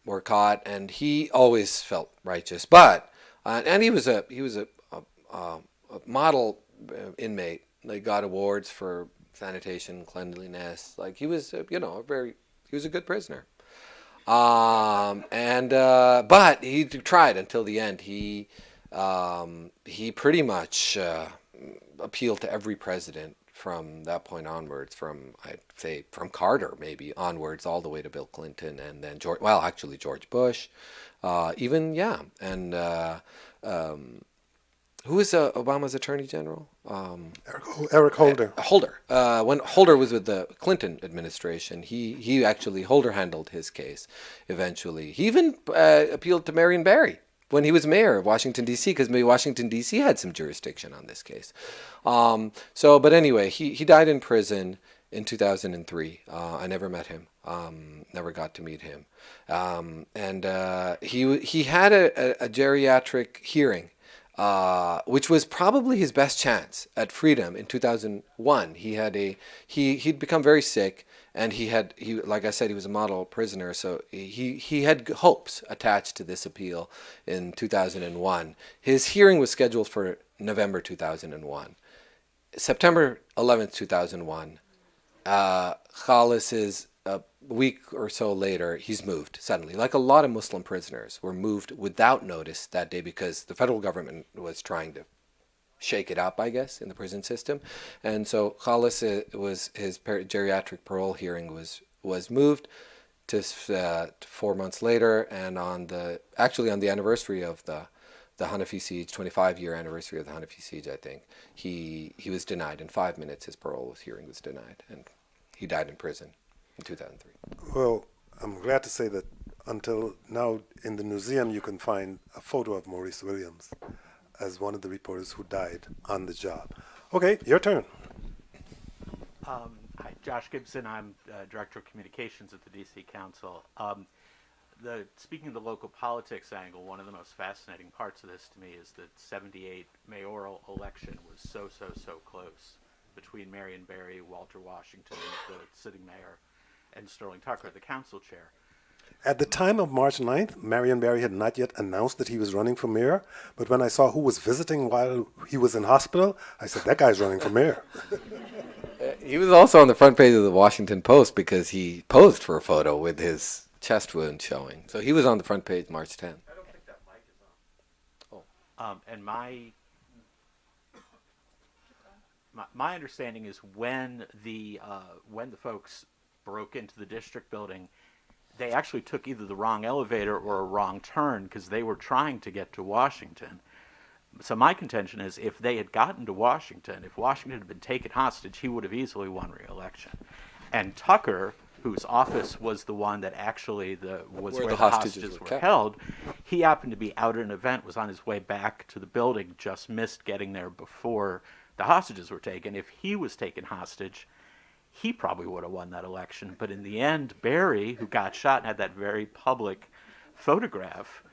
Speaker 2: were caught, and he always felt righteous. But and he was a model inmate. They got awards for sanitation, cleanliness. Like he was, he was a good prisoner. But he tried until the end. He pretty much appealed to every president from that point onwards, I'd say from Carter maybe onwards, all the way to Bill Clinton, and then George Bush, who was Obama's Attorney General?
Speaker 3: Eric Holder.
Speaker 2: Holder. When Holder was with the Clinton administration, he actually, Holder handled his case eventually. He even appealed to Marion Barry when he was mayor of Washington, D.C., because maybe Washington, D.C. had some jurisdiction on this case. But anyway, he died in prison in 2003. I never met him, never got to meet him. He had a geriatric hearing, which was probably his best chance at freedom in 2001. He'd become very sick, and like I said, he was a model prisoner, so he had hopes attached to this appeal in 2001. His hearing was scheduled for November 2001. September 11th, 2001, Khalis is a week or so later, he's moved suddenly. Like a lot of Muslim prisoners were moved without notice that day because the federal government was trying to shake it up, I guess, in the prison system. And so Khalis his geriatric parole hearing was moved to 4 months later, and on the anniversary of the Hanafi siege, 25-year anniversary of the Hanafi siege, I think, he was denied. In 5 minutes, his parole hearing was denied, and he died in prison in 2003.
Speaker 3: Well, I'm glad to say that until now in the museum you can find a photo of Maurice Williams as one of the reporters who died on the job. Okay, your turn.
Speaker 4: Hi, Josh Gibson. I'm Director of Communications at the DC Council. Speaking of the local politics angle, one of the most fascinating parts of this to me is that 78 mayoral election was so close between Marion Barry, Walter Washington, the sitting mayor, and Sterling Tucker, the council chair.
Speaker 3: At the time of March 9th, Marion Barry had not yet announced that he was running for mayor, but when I saw who was visiting while he was in hospital, I said, that guy's running for mayor.
Speaker 2: He was also on the front page of the Washington Post because he posed for a photo with his chest wound showing. So he was on the front page March 10th.
Speaker 4: I don't think that mic is on. And my understanding is when the folks broke into the district building, they actually took either the wrong elevator or a wrong turn because they were trying to get to Washington. So my contention is if they had gotten to Washington, if Washington had been taken hostage, he would have easily won re-election. And Tucker, whose office was the one that actually was where the hostages were held, he happened to be out at an event, was on his way back to the building, just missed getting there before the hostages were taken. If he was taken hostage, he probably would have won that election. But in the end, Barry, who got shot and had that very public photograph,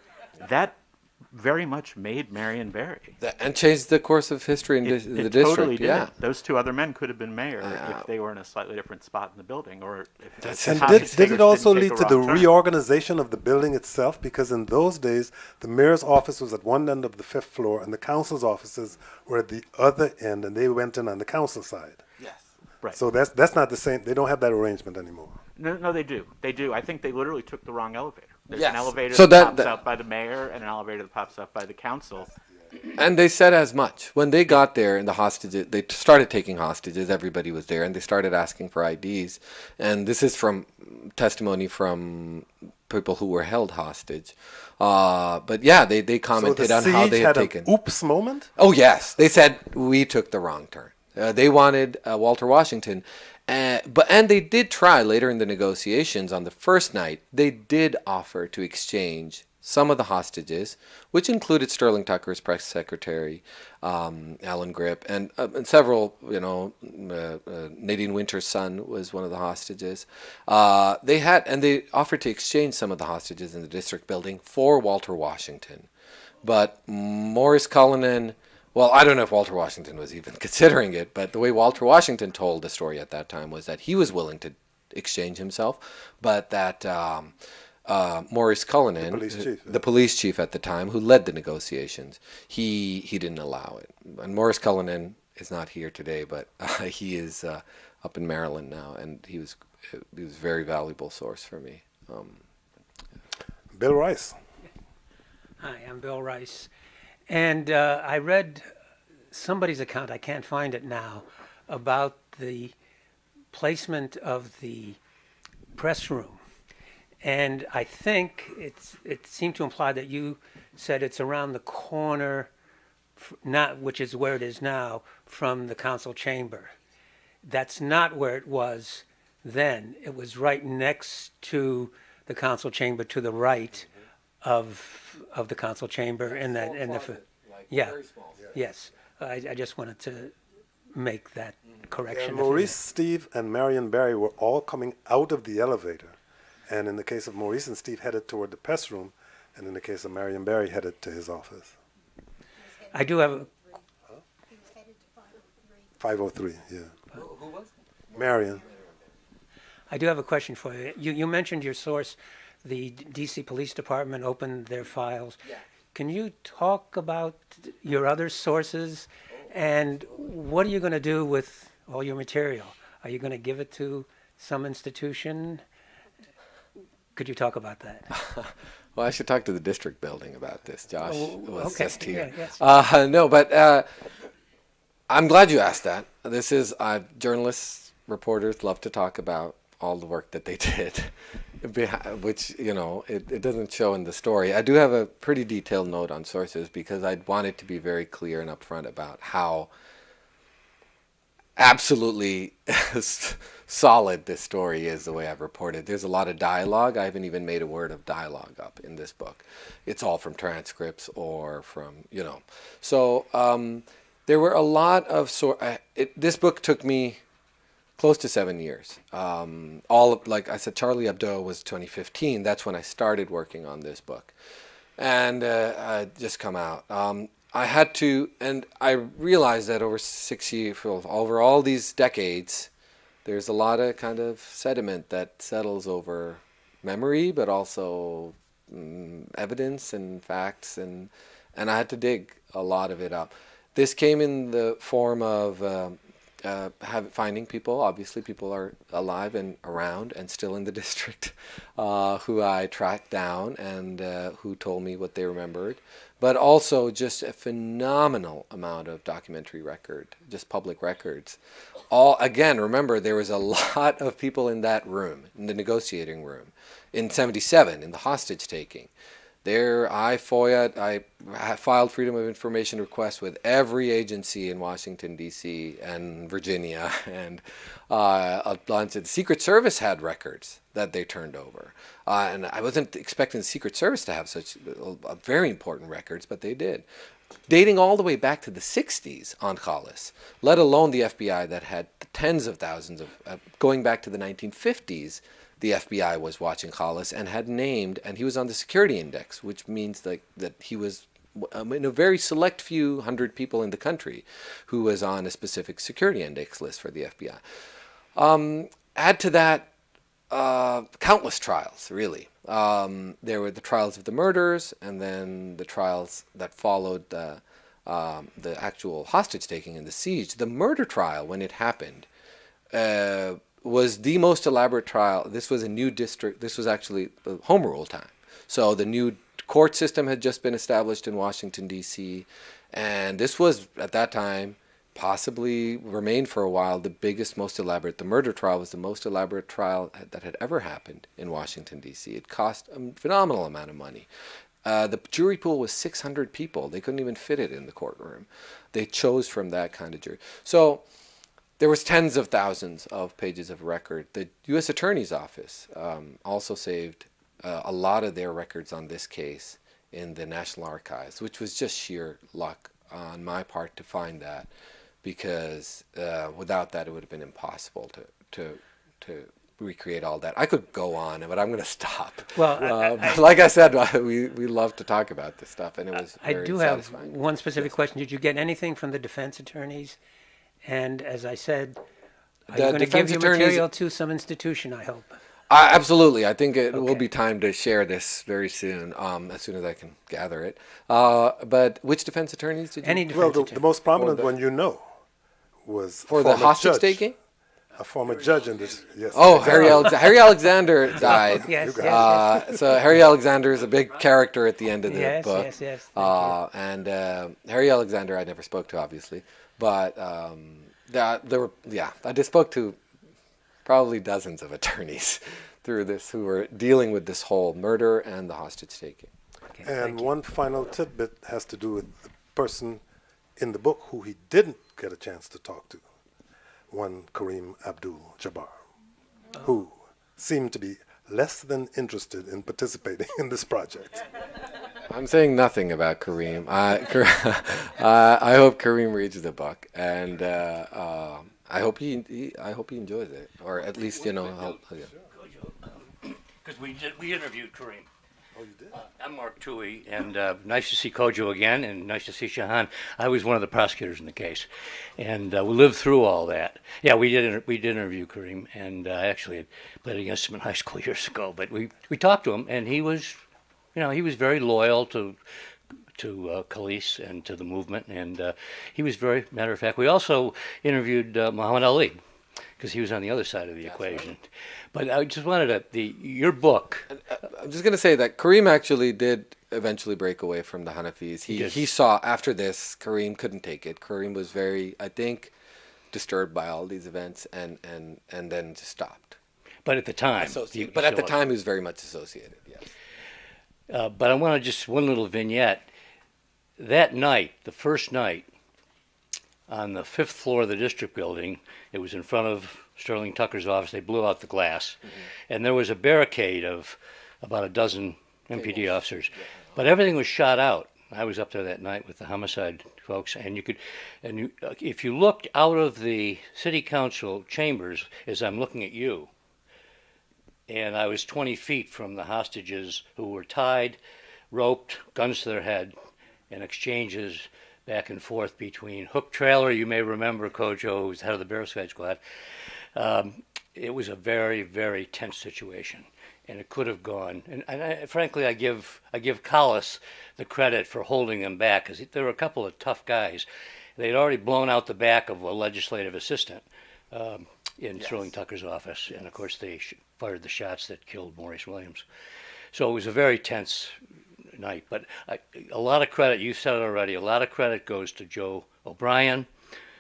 Speaker 4: that very much made Marion Barry.
Speaker 2: And changed the course of history in the
Speaker 4: It
Speaker 2: district.
Speaker 4: totally did.
Speaker 2: Yeah.
Speaker 4: Those two other men could have been mayor if they were in a slightly different spot in the building, or if
Speaker 3: And
Speaker 4: Tom
Speaker 3: did
Speaker 4: Distinguished
Speaker 3: it also
Speaker 4: didn't
Speaker 3: lead
Speaker 4: take
Speaker 3: to
Speaker 4: a
Speaker 3: the
Speaker 4: wrong turn.
Speaker 3: reorganization of the building itself? Because in those days, the mayor's office was at one end of the 5th floor, and the council's offices were at the other end, and they went in on the council side.
Speaker 2: Yes.
Speaker 4: Right.
Speaker 3: So that's not the same. They don't have that arrangement anymore.
Speaker 4: No, they do. They do. I think they literally took the wrong elevator. There's
Speaker 2: Yes.
Speaker 4: an elevator
Speaker 2: So
Speaker 4: that pops
Speaker 2: that-
Speaker 4: out by the mayor and an elevator that pops out by the council.
Speaker 2: And they said as much. When they got there and the hostages, they started taking hostages, everybody was there, and they started asking for IDs. And this is from testimony from people who were held hostage. But yeah, they commented
Speaker 3: so the
Speaker 2: on how
Speaker 3: siege
Speaker 2: they
Speaker 3: had
Speaker 2: had taken.
Speaker 3: an oops moment?
Speaker 2: Oh, yes. They said we took the wrong turn. They wanted Walter Washington. And they did try later in the negotiations on the first night, they did offer to exchange some of the hostages, which included Sterling Tucker's press secretary, Alan Grip, and several, Nadine Winter's son was one of the hostages. They offered to exchange some of the hostages in the district building for Walter Washington. But Maurice Cullinan, well, I don't know if Walter Washington was even considering it, but the way Walter Washington told the story at that time was that he was willing to exchange himself, but that Maurice Cullinan, the police chief at the time, who led the negotiations, he didn't allow it. And Maurice Cullinan is not here today, but he is up in Maryland now, and he was a very valuable source for me.
Speaker 3: Bill Rice.
Speaker 5: Hi, I'm Bill Rice. And I read somebody's account, I can't find it now, about the placement of the press room. And I think it seemed to imply that you said it's around the corner, which is where it is now, from the council chamber. That's not where it was then. It was right next to the council chamber, to the right of the council chamber, yeah. Yes, I just wanted to make that correction.
Speaker 3: And Maurice, Steve, and Marion Barry were all coming out of the elevator. And in the case of Maurice and Steve, headed toward the press room, and in the case of Marion Barry, headed to his office.
Speaker 5: I do have a
Speaker 3: 503, yeah. Who was it? Marion.
Speaker 5: I do have a question for you. You mentioned your source, the D.C. Police Department opened their files.
Speaker 2: Yeah.
Speaker 5: Can you talk about your other sources, and what are you going to do with all your material? Are you going to give it to some institution? Could you talk about that?
Speaker 2: Well, I should talk to the district building about this. Josh was
Speaker 5: okay.
Speaker 2: just here.
Speaker 5: Yeah, yes.
Speaker 2: No, but I'm glad you asked that. This is journalists, reporters love to talk about all the work that they did, which, it doesn't show in the story. I do have a pretty detailed note on sources because I wanted to be very clear and upfront about how absolutely solid this story is, the way I've reported. There's a lot of dialogue. I haven't even made a word of dialogue up in this book. It's all from transcripts or from, So there were a lot of this book took me close to 7 years. Like I said, Charlie Hebdo was 2015. That's when I started working on this book. And I just come out. I had to, and I realized that over 6 years, over all these decades, there's a lot of kind of sediment that settles over memory, but also evidence and facts, and I had to dig a lot of it up. This came in the form of finding people. Obviously, people are alive and around and still in the district who I tracked down and who told me what they remembered. But also just a phenomenal amount of documentary record, just public records. Again, remember, there was a lot of people in that room, in the negotiating room, in 1977, in the hostage taking. There, I filed Freedom of Information requests with every agency in Washington, D.C. and Virginia, and a bunch of the Secret Service had records that they turned over. And I wasn't expecting the Secret Service to have such very important records, but they did. Dating all the way back to the 60s on Khalis, let alone the FBI that had tens of thousands of, going back to the 1950s, the FBI was watching Khalis and had named, and he was on the security index, which means that he was in a very select few hundred people in the country who was on a specific security index list for the FBI. Add to that countless trials, really. There were the trials of the murders, and then the trials that followed the actual hostage taking and the siege. The murder trial, when it happened, was the most elaborate trial. This was a new district. This was actually home rule time. So the new court system had just been established in Washington, D.C., and this was, at that time, possibly remained for a while, the biggest, most elaborate. The murder trial was the most elaborate trial that had ever happened in Washington, D.C. It cost a phenomenal amount of money. The jury pool was 600 people. They couldn't even fit it in the courtroom. They chose from that kind of jury. So there was tens of thousands of pages of record. The U.S. Attorney's Office also saved a lot of their records on this case in the National Archives, which was just sheer luck on my part to find that, because without that it would have been impossible to recreate all that. I could go on, but I'm going to stop.
Speaker 5: Well,
Speaker 2: like I said, we love to talk about this stuff, and it was
Speaker 5: I
Speaker 2: very
Speaker 5: do have
Speaker 2: satisfying.
Speaker 5: one specific question. Did you get anything from the defense attorneys? And as I said, are you going to give your material to some institution, I hope?
Speaker 2: Absolutely. I think it will
Speaker 5: Okay.
Speaker 2: be time to share this very soon, as soon as I can gather it. But which defense attorneys did you?
Speaker 5: Any defense
Speaker 3: Well,
Speaker 5: attorney?
Speaker 3: the most prominent one you know was
Speaker 2: For
Speaker 3: a
Speaker 2: the
Speaker 3: former
Speaker 2: hostage
Speaker 3: judge,
Speaker 2: taking?
Speaker 3: a former judge in this. Yes.
Speaker 2: Oh, Harry Alexander died.
Speaker 5: Yes,
Speaker 3: You
Speaker 5: yes,
Speaker 2: So Harry Alexander is a big character at the end of the
Speaker 5: yes,
Speaker 2: book.
Speaker 5: yes, yes. Thank you.
Speaker 2: And Harry Alexander I never spoke to, obviously, but I just spoke to probably dozens of attorneys through this who were dealing with this whole murder and the hostage taking.
Speaker 5: Okay,
Speaker 3: And
Speaker 5: thank you.
Speaker 3: one final tidbit has to do with the person in the book who he didn't get a chance to talk to, one Kareem Abdul-Jabbar, who seemed to be less than interested in participating in this project.
Speaker 2: I'm saying nothing about Kareem. I hope Kareem reads the book, and I hope he enjoys it, or at least yeah.
Speaker 6: Because we interviewed Kareem.
Speaker 3: Oh, you did?
Speaker 6: I'm Mark Toohey, and nice to see Kojo again, and nice to see Shahan. I was one of the prosecutors in the case, and we lived through all that. Yeah, we did interview Kareem, and I actually had played against him in high school years ago. But we talked to him, and he was very loyal to Khalis and to the movement, and he was very matter of fact. We also interviewed Muhammad Ali, because he was on the other side of the equation. Right. But I just wanted your book.
Speaker 2: I'm just going to say that Kareem actually did eventually break away from the Hanafis. He saw after this, Kareem couldn't take it. Kareem was very, I think, disturbed by all these events and then just stopped.
Speaker 6: But at the time.
Speaker 2: At the time, he was very much associated, yes.
Speaker 6: But I want to just one little vignette. That night, the first night, on the 5th floor of the district building, it was in front of Sterling Tucker's office. They blew out the glass, and there was a barricade of about a dozen MPD officers. But everything was shot out. I was up there that night with the homicide folks, and if you looked out of the city council chambers, as I'm looking at you, and I was 20 feet from the hostages who were tied, roped, guns to their head, and exchanges back and forth between Hook Trailer, you may remember Kojo, who was head of the Barricade Squad. It was a very, very tense situation, and it could have gone. And frankly, I give Collis the credit for holding them back, because there were a couple of tough guys. They'd already blown out the back of a legislative assistant in Sterling Tucker's office, and of course they fired the shots that killed Maurice Williams. So it was a very tense night, but a lot of credit, you said it already, a lot of credit goes to Joe O'Brien,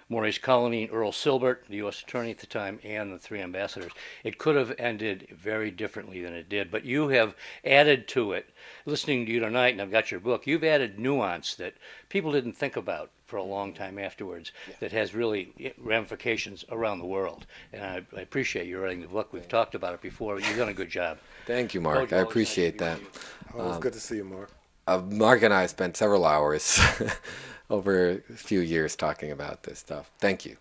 Speaker 6: Maurice Colony, Earl Silbert, the U.S. Attorney at the time, and the 3 ambassadors. It could have ended very differently than it did, but you have added to it. Listening to you tonight, and I've got your book, you've added nuance that people didn't think about for a long time afterwards, that has really ramifications around the world. And I appreciate you writing the book. We've talked about it before, but you've done a good job.
Speaker 2: Thank you, Mark. I appreciate that.
Speaker 3: Oh, it's good to see you, Mark.
Speaker 2: Mark and I spent several hours over a few years talking about this stuff. Thank you.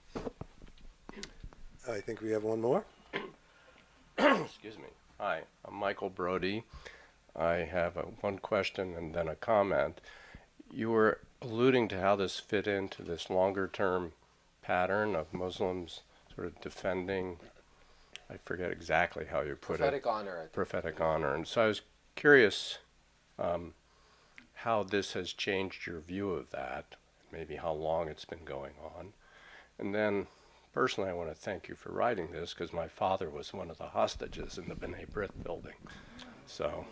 Speaker 3: I think we have one more.
Speaker 7: Excuse me. Hi, I'm Michael Brody. I have one question and then a comment. you were alluding to how this fit into this longer-term pattern of Muslims sort of defending, I forget exactly how you put
Speaker 2: Prophetic
Speaker 7: it.
Speaker 2: honor. I think.
Speaker 7: Prophetic honor. And so I was curious how this has changed your view of that, maybe how long it's been going on. And then, personally, I want to thank you for writing this, because my father was one of the hostages in the B'nai B'rith building. So,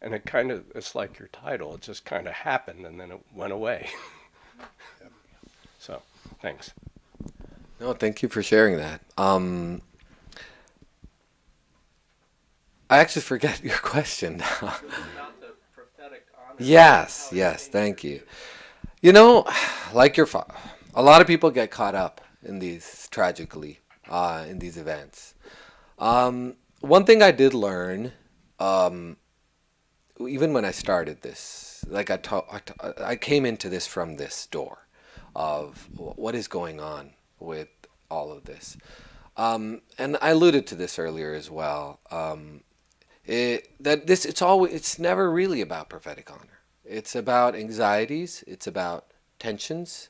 Speaker 7: and it's like your title, it just kind of happened and then it went away. So, thanks.
Speaker 2: No, thank you for sharing that. I actually forget your question now.
Speaker 7: About the prophetic honor.
Speaker 2: Yes, thank you. You know, like your father, a lot of people get caught up in these, tragically, in these events. One thing I did learn, even when I started this, like I came into this from this door of what is going on with all of this. And I alluded to this earlier as well. It's never really about prophetic honor. It's about anxieties. It's about tensions.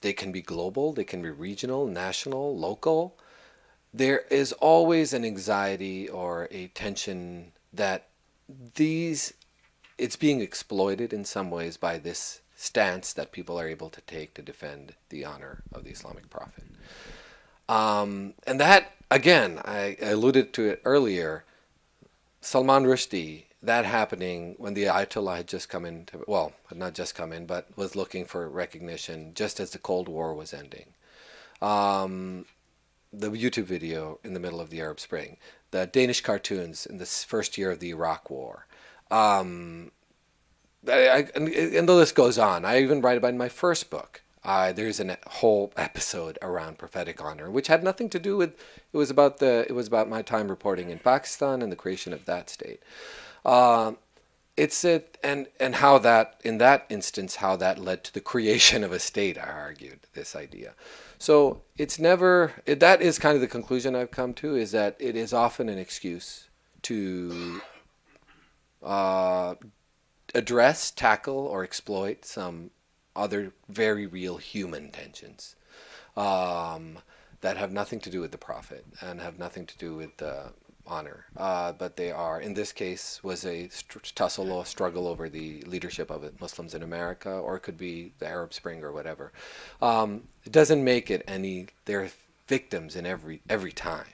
Speaker 2: They can be global. They can be regional, national, local. There is always an anxiety or a tension that it's being exploited in some ways by this stance that people are able to take to defend the honor of the Islamic prophet. And that, again, I alluded to it earlier, Salman Rushdie, that happening when the Ayatollah had just come in, not just come in, but was looking for recognition just as the Cold War was ending. The YouTube video in the middle of the Arab Spring, the Danish cartoons in the first year of the Iraq War. And the list goes on. I even write about it in my first book. There's a whole episode around prophetic honor, which had nothing to do with. It was about my time reporting in Pakistan and the creation of that state. And how that, in that instance, how that led to the creation of a state. I argued this idea. So it's never. That is kind of the conclusion I've come to, is that it is often an excuse to address, tackle, or exploit some other very real human tensions that have nothing to do with the prophet and have nothing to do with honor. But they are, in this case, was a tussle or struggle over the leadership of Muslims in America, or it could be the Arab Spring or whatever. It doesn't make it any, they're victims in every time.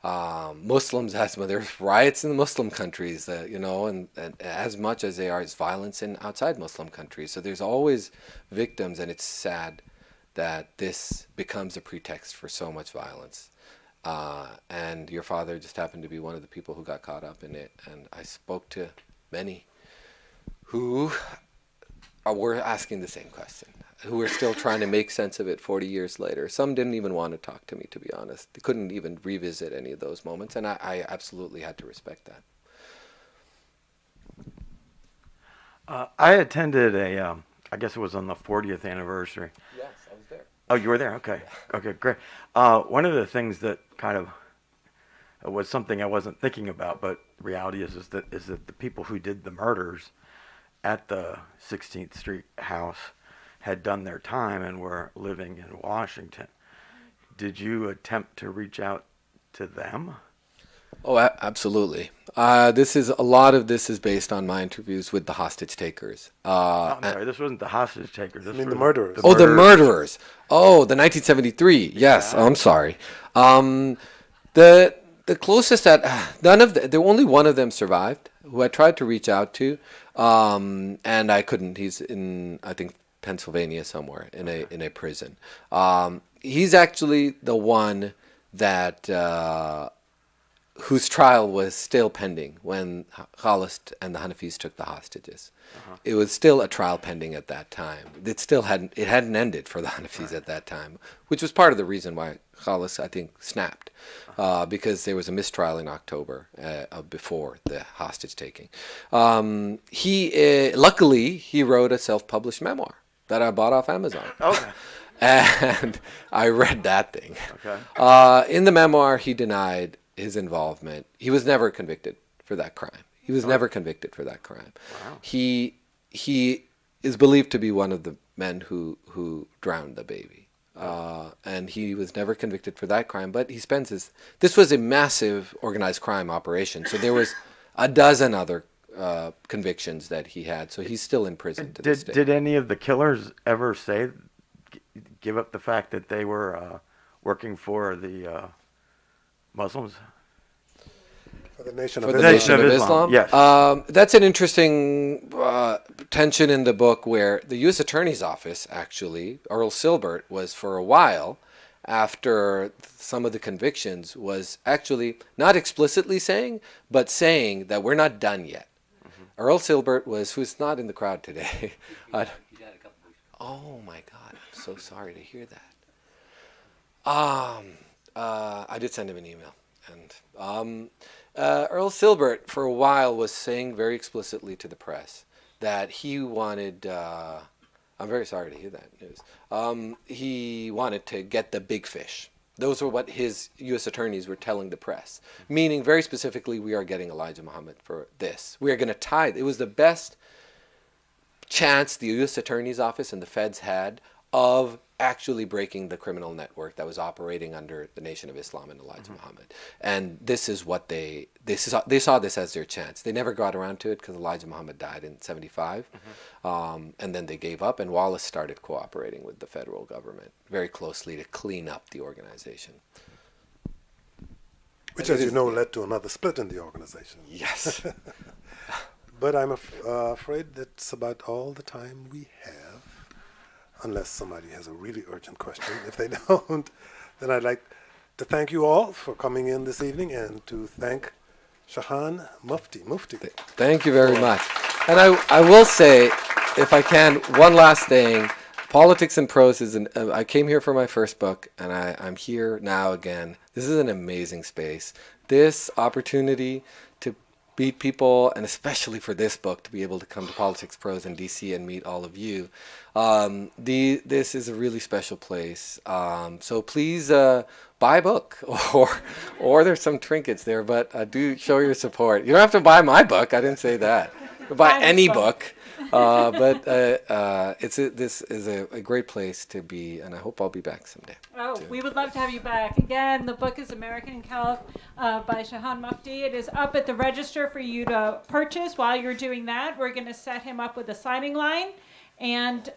Speaker 2: Muslims, there's riots in the Muslim countries, and as much as there is violence in outside Muslim countries. So there's always victims, and it's sad that this becomes a pretext for so much violence. And your father just happened to be one of the people who got caught up in it. And I spoke to many who were asking the same question, who were still trying to make sense of it 40 years later. Some didn't even want to talk to me, to be honest. They couldn't even revisit any of those moments, and I absolutely had to respect that.
Speaker 8: I attended I guess it was on the 40th anniversary.
Speaker 2: Yes, I was there.
Speaker 8: Oh, you were there? Okay. Okay, great. One of the things that kind of was something I wasn't thinking about, but reality is that the people who did the murders at the 16th Street house had done their time and were living in Washington. Did you attempt to reach out to them?
Speaker 2: Oh, absolutely. A lot of this is based on my interviews with the hostage takers.
Speaker 8: I'm sorry, this wasn't the hostage takers.
Speaker 3: I mean the murderers.
Speaker 2: The murderers. Oh, the 1973. Yes, I'm sorry. The closest that only one of them survived, who I tried to reach out to, and I couldn't. He's in, I think, Pennsylvania somewhere in a prison. He's actually the one that whose trial was still pending when Khalist and the Hanafis took the hostages. It was still a trial pending at that time. It hadn't ended for the Hanafis at that time, which was part of the reason why Khalist, I think, snapped, because there was a mistrial in October before the hostage taking. Luckily he wrote a self-published memoir that I bought off Amazon.
Speaker 8: Okay.
Speaker 2: And I read that thing.
Speaker 8: Okay.
Speaker 2: In the memoir, he denied his involvement. He was never convicted for that crime. He was never convicted for that crime.
Speaker 8: Wow.
Speaker 2: He is believed to be one of the men who drowned the baby. And he was never convicted for that crime, but he spends this was a massive organized crime operation. So there was a dozen other convictions that he had. So he's still in prison to this day.
Speaker 8: Did any of the killers ever give up the fact that they were working for the Muslims?
Speaker 3: For the Nation
Speaker 2: For
Speaker 3: of
Speaker 2: the
Speaker 3: Islam.
Speaker 2: Nation of Islam?
Speaker 8: Yes.
Speaker 2: That's an interesting tension in the book where the U.S. Attorney's Office, actually, Earl Silbert, was for a while, after some of the convictions, was actually not explicitly saying, but saying that we're not done yet. Earl Silbert who's not in the crowd today. Oh my God, I'm so sorry to hear that. I did send him an email. And Earl Silbert, for a while, was saying very explicitly to the press that he wanted, I'm very sorry to hear that news, he wanted to get the big fish. Those were what his U.S. attorneys were telling the press, meaning very specifically, we are getting Elijah Muhammad for this. We are going to tie, it was the best chance the U.S. Attorney's Office and the feds had of actually breaking the criminal network that was operating under the Nation of Islam and Elijah Muhammad. And this is what they saw this as their chance. They never got around to it because Elijah Muhammad died in 75. And then they gave up, and Wallace started cooperating with the federal government very closely to clean up the organization.
Speaker 3: Which, as you know, led to another split in the organization.
Speaker 2: Yes.
Speaker 3: But I'm afraid that's about all the time we have. Unless somebody has a really urgent question. If they don't, then I'd like to thank you all for coming in this evening and to thank Shahan Mufti.
Speaker 2: Thank you very much. And I will say, if I can, one last thing. Politics and Prose is I came here for my first book, and I'm here now again. This is an amazing space. This opportunity to meet people, and especially for this book, to be able to come to Politics Prose in DC and meet all of you. This is a really special place. So please buy a book, or there's some trinkets there, but do show your support. You don't have to buy my book. I didn't say that. Buy any book. But this is a great place to be, and I hope I'll be back someday.
Speaker 1: Oh, we would love to have you back. Again, the book is American Caliph by Shahan Mufti. It is up at the register for you to purchase. While you're doing that, we're going to set him up with a signing line. And